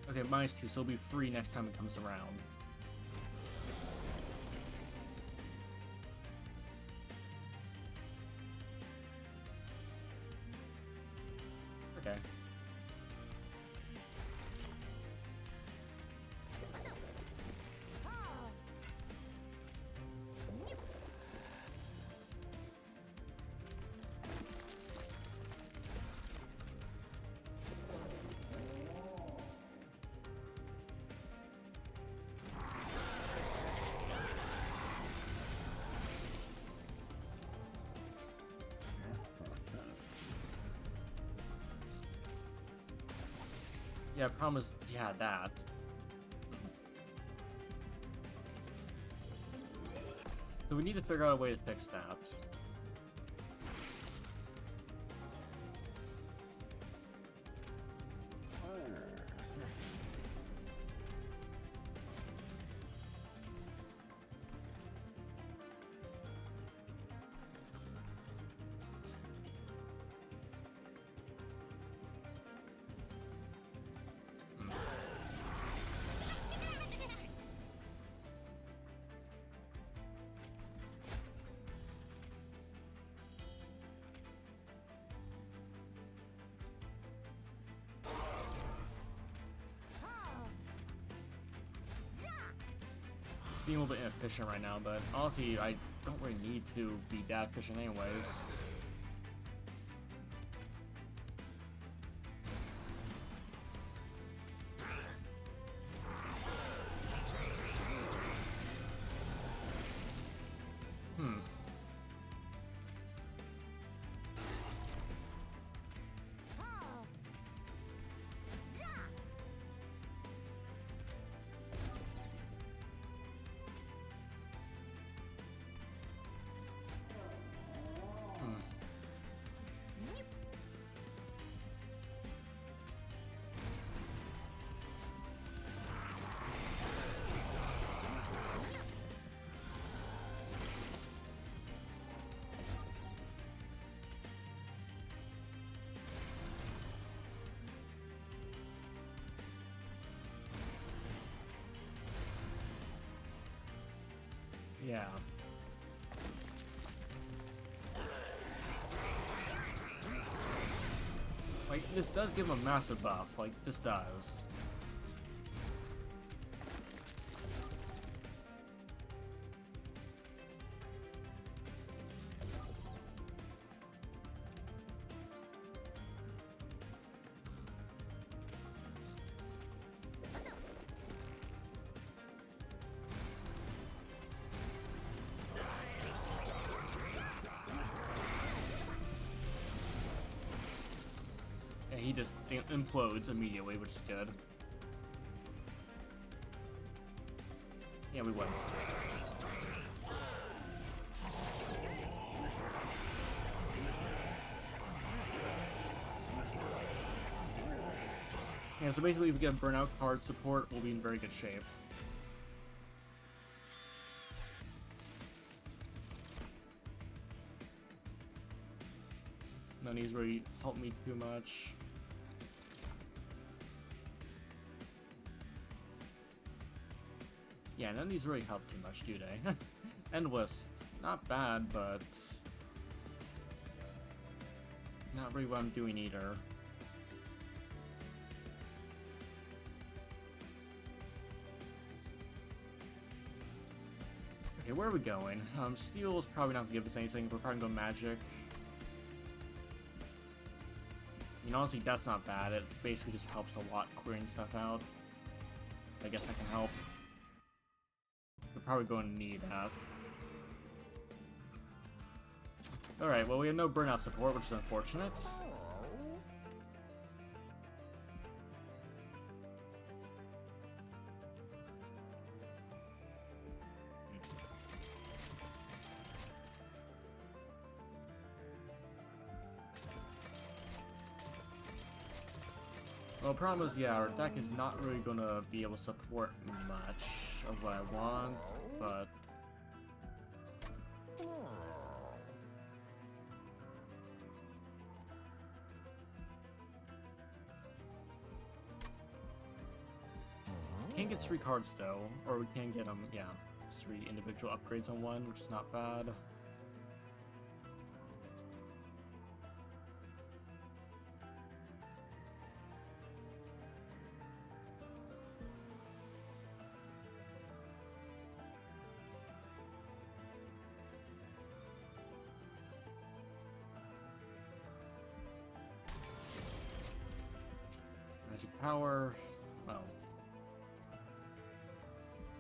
Okay, -2, so it'll be free next time it comes around. Okay. Yeah, promise. Yeah, that. So we need to figure out a way to fix that. Being a little bit inefficient right now, but honestly, I don't really need to be that efficient anyways. Yeah. Like, this does give him a massive buff. Like, this does. he just implodes immediately, which is good. Yeah, we win. Yeah, so basically if we get burnout card support, we'll be in very good shape. None of these really help me too much. Yeah, none of these really help too much, do they? Endless, it's not bad, but not really what I'm doing either. Okay, where are we going? Steel is probably not gonna give us anything. We're probably gonna go magic. I mean, honestly, that's not bad. It basically just helps a lot clearing stuff out. I guess that can help. We're probably going to need that. Alright, well, we have no burnout support, which is unfortunate. Well, the problem is, yeah, our deck is not really going to be able to support much of what I want, but... Can't get 3 cards, though, or we can get them, yeah, 3 individual upgrades on one, which is not bad. Magic power, well,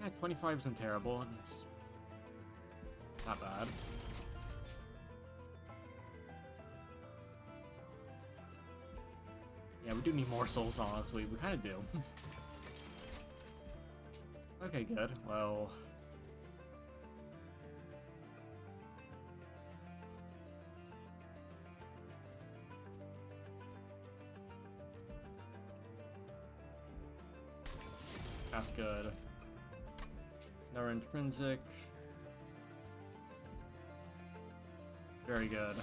yeah, 25 isn't terrible, and it's not bad. Yeah, we do need more souls, honestly, we kind of do. Okay, good, well... That's good. Another intrinsic. Very good.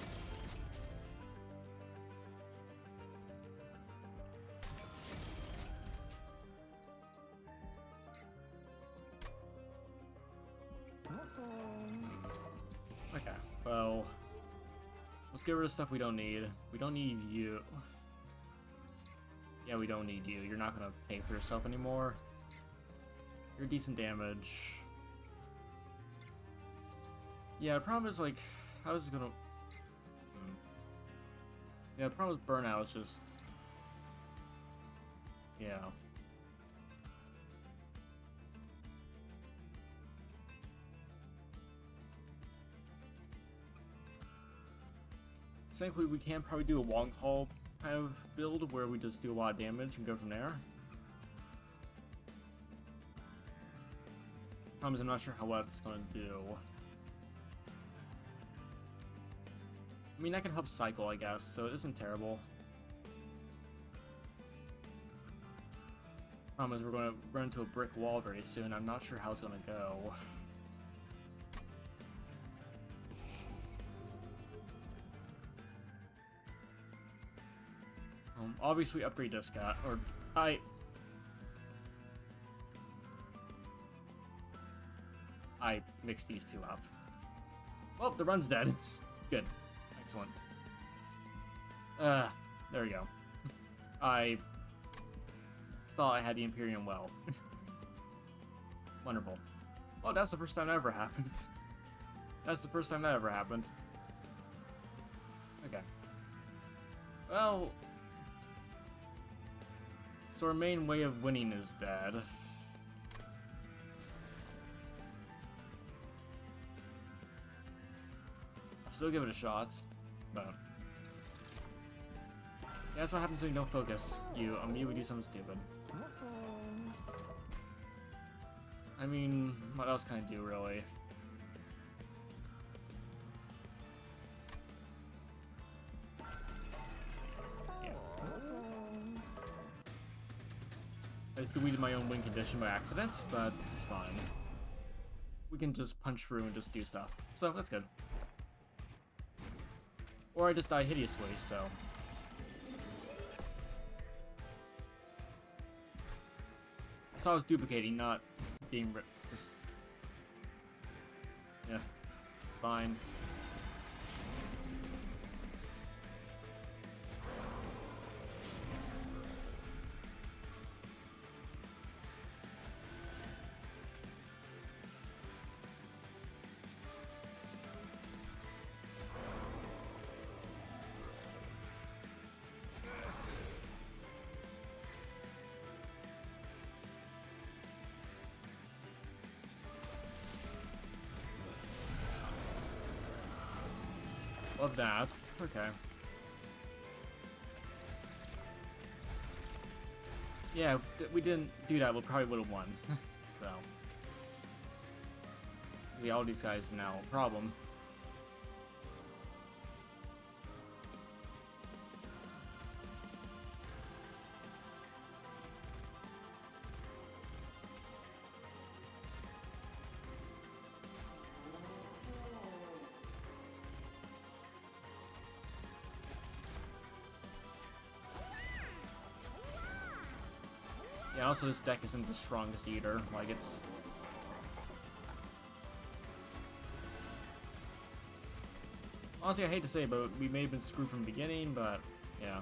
Okay, well, let's get rid of stuff we don't need. We don't need you. Yeah, we don't need you. You're not gonna pay for yourself anymore. You're decent damage. Yeah, the problem is, like, how is it gonna... Yeah, the problem with burnout is just... Yeah. Thankfully, we can probably do a long haul kind of build where we just do a lot of damage and go from there. Problem is, I'm not sure how well it's going to do. I mean, that can help cycle, I guess, so it isn't terrible. Problem is, we're going to run into a brick wall very soon. I'm not sure how it's going to go. Obviously, upgrade this guy, or I mixed these two up. Well, the run's dead. Good. Excellent. There we go. I thought I had the Imperium well. Wonderful. Well, that's the first time that ever happened. That's the first time that ever happened. Okay. Well... So our main way of winning is dead. I'll still give it a shot, but... Yeah, that's what happens when you don't focus. You immediately do something stupid. I mean, what else can I do, really? Yeah. I just deleted my own win condition by accident, but it's fine. We can just punch through and just do stuff. So, that's good. Or I just die hideously, so... So I was duplicating, not being just... Yeah. It's fine. Love that. Okay. Yeah, if we didn't do that, we probably would have won. So. Yeah, all these guys are now a problem. Yeah, also this deck isn't the strongest either. Like, it's... Honestly, I hate to say it, but we may have been screwed from the beginning, but... Yeah.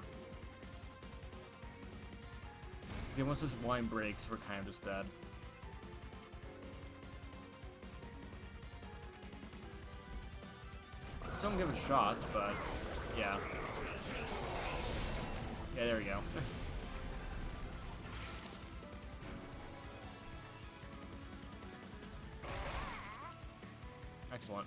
See, once this line breaks, we're kind of just dead. Some give it shots, but... Yeah. Yeah, there we go. Excellent.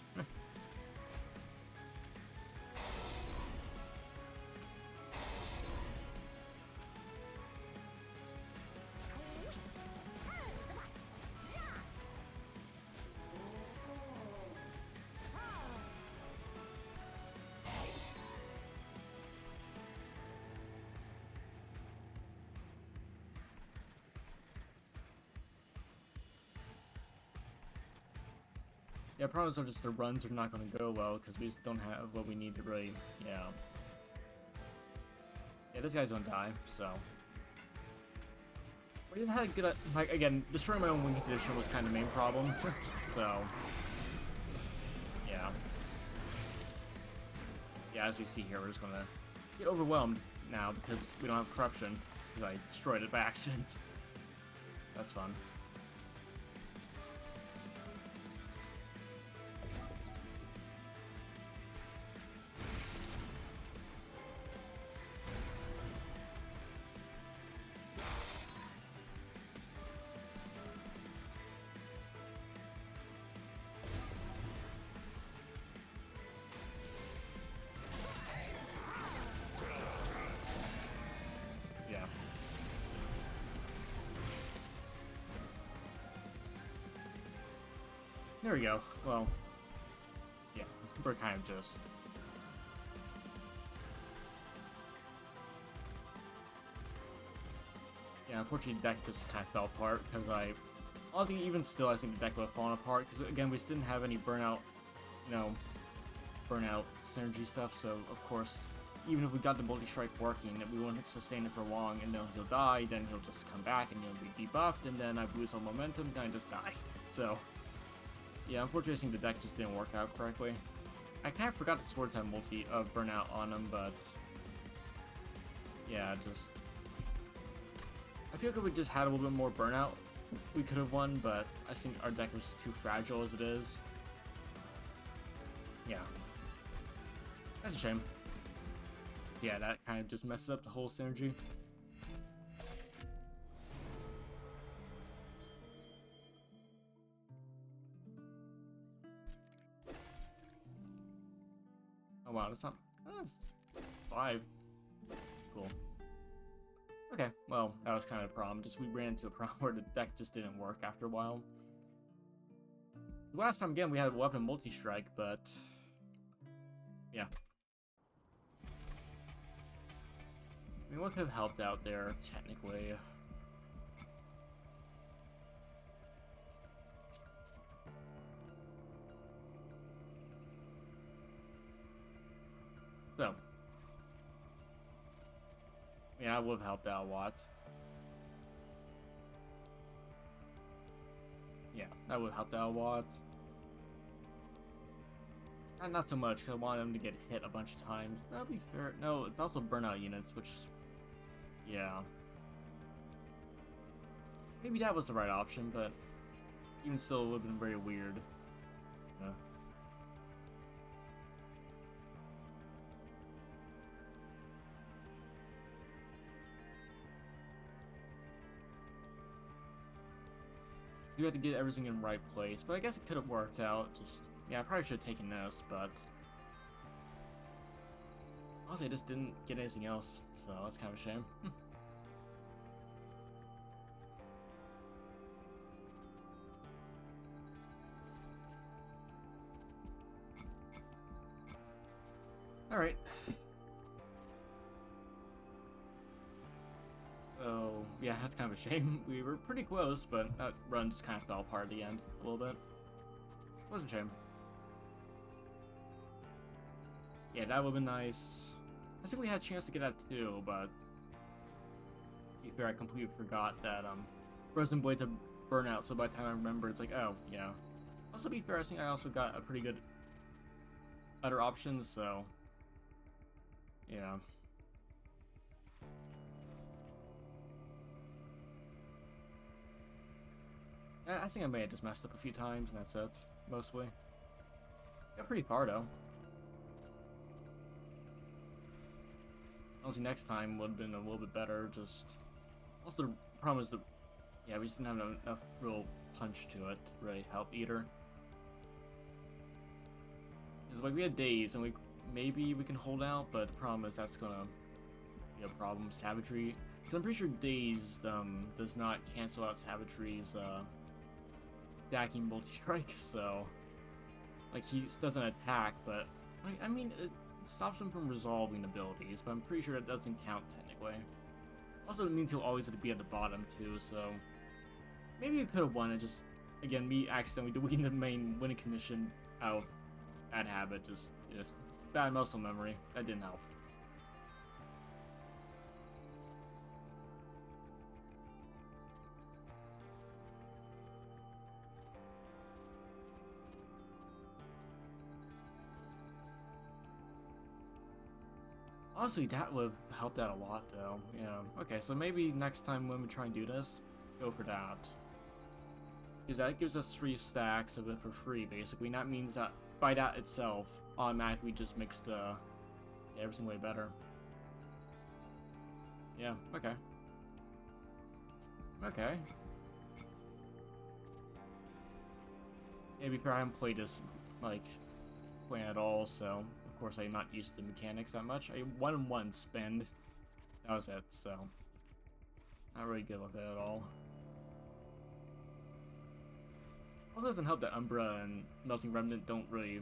Yeah, problems are just the runs are not going to go well because we just don't have what we need to really, yeah. Yeah, this guy's going to die, so. We didn't have good, like, again, destroying my own win condition was kind of the main problem, so. Yeah. Yeah, as we see here, we're just going to get overwhelmed now because we don't have corruption because I destroyed it by accident. That's fun. There we go. Well, yeah, we're kind of just... Yeah, unfortunately the deck just kind of fell apart, because honestly, even still, I think the deck would have fallen apart, because again, we just didn't have any burnout, you know, burnout synergy stuff, so of course, even if we got the multi-strike working, we wouldn't sustain it for long, and then he'll die, then he'll just come back, and he'll be debuffed, and then I lose all momentum, then I just die. So... Yeah, unfortunately, I think the deck just didn't work out correctly. I kind of forgot the Swords have multi of burnout on them, but yeah, just I feel like if we just had a little bit more burnout, we could have won. But I think our deck was just too fragile as it is. Yeah, that's a shame. Yeah, that kind of just messes up the whole synergy. Oh wow, that's not... That's 5. Cool. Okay, well, that was kind of a problem. Just we ran into a problem where the deck just didn't work after a while. Last time, again, we had a weapon multi-strike, but... yeah. I mean, what could have helped out there, technically? So. Yeah, I would have helped out a lot. Yeah, that would have helped out a lot. And not so much, because I wanted them to get hit a bunch of times. That would be fair. No, it's also burnout units, which... yeah. Maybe that was the right option, but... even still, it would have been very weird. Yeah. You had to get everything in the right place, but I guess it could have worked out. Just... yeah, I probably should have taken this, but... honestly, I just didn't get anything else, so that's kind of a shame. Alright. So, yeah, that's kind of a shame. We were pretty close, but that run just kind of fell apart at the end a little bit. It was a shame. Yeah, that would have been nice. I think we had a chance to get that too, but... to be fair, I completely forgot that, Frozen Blades have burnout, so by the time I remember, it's like, oh, yeah. Also, to be fair, I think I also got a pretty good other options, so... yeah. I think I may have just messed up a few times, and that's it, mostly. Got pretty far, though. Honestly, next time would have been a little bit better, just... also, the problem is that... yeah, we just didn't have enough real punch to it to really help either. Because, like, we had days, and maybe we can hold out, but the problem is that's gonna be a problem. Savagery... because I'm pretty sure Dazed, does not cancel out Savagery's, stacking multi-strike, so... like, he doesn't attack, but... I mean, it stops him from resolving abilities, but I'm pretty sure it doesn't count, technically. Also, it means he'll always be at the bottom, too, so... maybe it could have won, it just... again, me accidentally deleting the main winning condition out of bad habit, just... yeah. Bad muscle memory. That didn't help. Honestly, that would have helped out a lot, though. Yeah. Okay, so maybe next time when we try and do this, go for that. Because that gives us 3 stacks of it for free, basically. And that means that by that itself, automatically just makes the everything way better. Yeah, okay. Okay. Yeah, before I haven't played this, like, plan at all, so... of course, I'm not used to mechanics that much. I won one spend. That was it, so... not really good with it at all. Also doesn't help that Umbra and Melting Remnant don't really...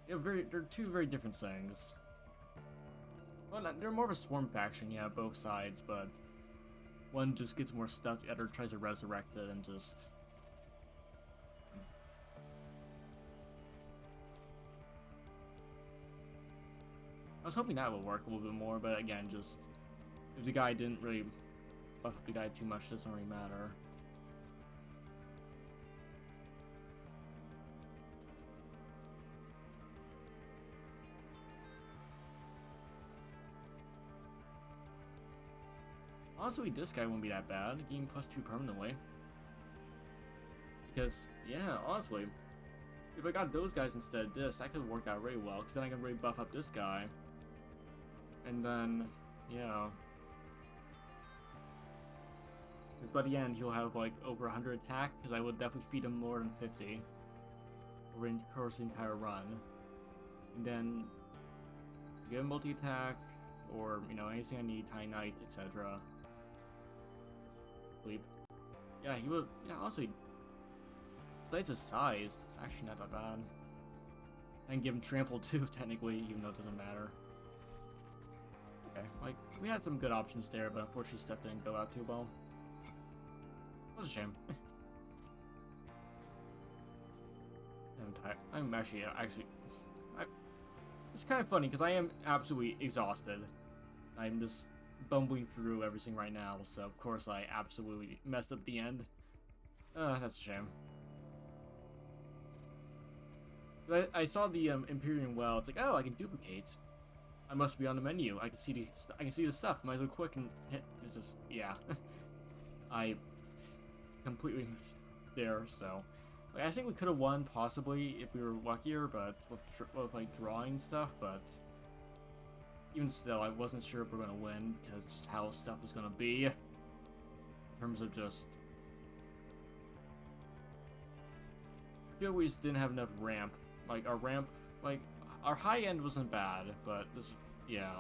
they're 2 very different things. Well, they're more of a swarm faction, yeah, both sides, but... one just gets more stuff, the other tries to resurrect it and just... I was hoping that would work a little bit more, but again, just... if the guy didn't really buff up the guy too much, it doesn't really matter. Honestly, this guy wouldn't be that bad, getting +2 permanently. Because, yeah, honestly, if I got those guys instead of this, that could have worked out really well, because then I can really buff up this guy. And then, yeah. Because by the end, he'll have, like, over 100 attack, because I would definitely feed him more than 50. Over the course of the entire run. And then, give him multi-attack, or, you know, anything I need, Tiny Knight, etc. Sleep. Yeah, he would, yeah, honestly, besides his size, it's actually not that bad. And give him trample too, technically, even though it doesn't matter. Okay, like, we had some good options there, but unfortunately stuff didn't go out too well. That was a shame. I'm tired. I'm actually, it's kind of funny, because I am absolutely exhausted. I'm just bumbling through everything right now, so of course I absolutely messed up the end. That's a shame. I saw the Empyrean Well. It's like, oh, I can duplicate. I must be on the menu. I can see the stuff. Might as well click and hit. It's just, yeah. I completely missed there. So, like, I think we could have won possibly if we were luckier, but with like drawing stuff. But even still, I wasn't sure if we're gonna win because just how stuff was gonna be in terms of just. I feel we just didn't have enough ramp. Like, our ramp, like, our high end wasn't bad, but this, yeah.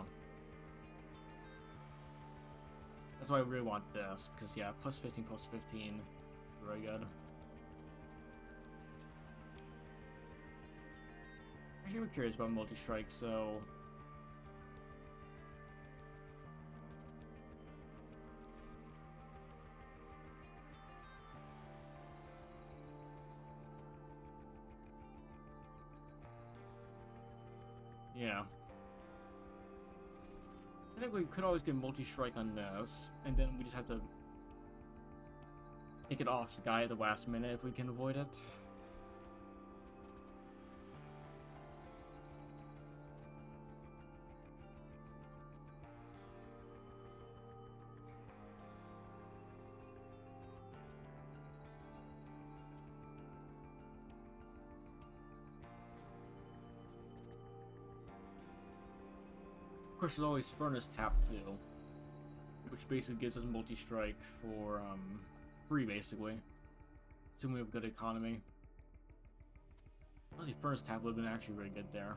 That's why I really want this, because, yeah, plus 15, really good. Actually, I'm curious about multi-strike, so. Yeah. I think we could always get multi-strike on this, and then we just have to take it off the guy at the last minute if we can avoid it. Of course, there's always Furnace Tap too, which basically gives us multi-strike for free, basically. Assuming we have good economy. Honestly, Furnace Tap would have been actually really good there.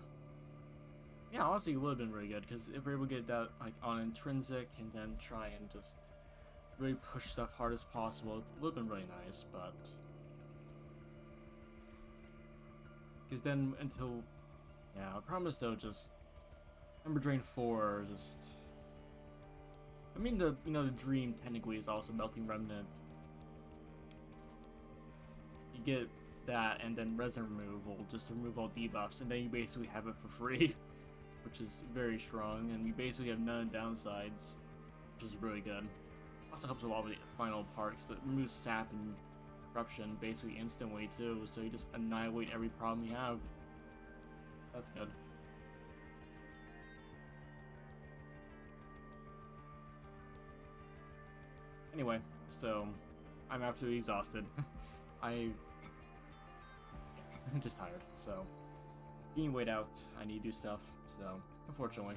Yeah, honestly, it would have been really good, because if we were able to get that like on intrinsic and then try and just really push stuff hard as possible, it would have been really nice, but. Because then until. Yeah, I promise though, just. Ember Drain 4, just. I mean, the dream technically is also Melting Remnant. You get that, and then Resin Removal, just to remove all debuffs, and then you basically have it for free, which is very strong, and you basically have none downsides, which is really good. Also helps a lot with the final part, because it removes Sap and Corruption basically instantly too, so you just annihilate every problem you have. That's good. Anyway, so I'm absolutely exhausted. I'm just tired, so being weighed out, I need to do stuff, so unfortunately.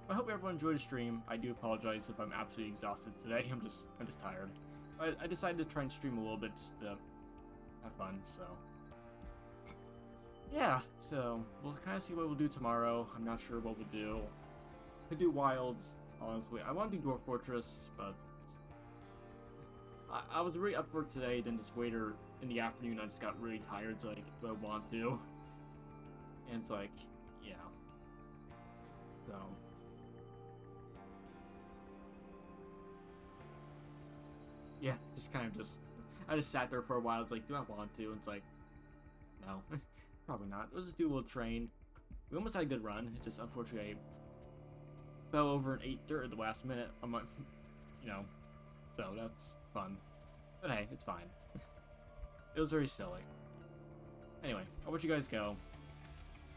I hope everyone enjoyed the stream. I do apologize if I'm absolutely exhausted today. I'm just tired. But I decided to try and stream a little bit just to have fun, so. Yeah, so we'll kind of see what we'll do tomorrow. I'm not sure what we'll do. Could do Wilds, honestly. I want to do Dwarf Fortress, but I was really up for it today, then just later in the afternoon I just got really tired, so like, do I want to? And it's like, yeah. So. Yeah, just kind of I just sat there for a while, it's like, do I want to? And it's like, no, probably not. Let's just do a little train. We almost had a good run, it's just unfortunately I fell over and ate dirt at the last minute. I'm like, you know. So that's fun. But hey, it's fine. It was very silly. Anyway, I'll let you guys go.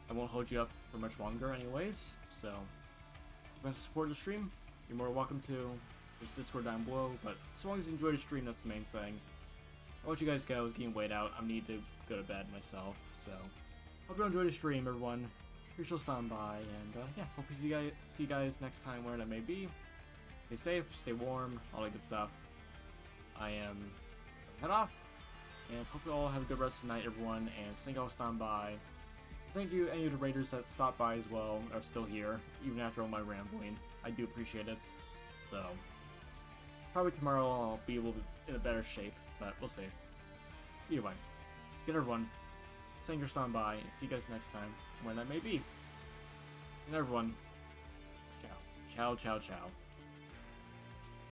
I won't hold you up for much longer anyways, so if you want to support the stream, you're more welcome to. There's Discord down below, but as long as you enjoy the stream, that's the main thing. I'll let you guys go. It's getting weighed out. I need to go to bed myself, so hope you enjoy the stream, everyone. Appreciate you stopping by, and yeah, hope to see you guys next time where that may be. Stay safe, stay warm, all that good stuff. I am head off, and hope you all have a good rest of the night, everyone, and thank you all for stopping by. Thank you, any of the raiders that stopped by as well, are still here, even after all my rambling. I do appreciate it. So, probably tomorrow I'll be able to in a better shape, but we'll see. Either way, good everyone. Thank you for stopping by, and see you guys next time, when that may be. And everyone, ciao. Ciao, ciao, ciao.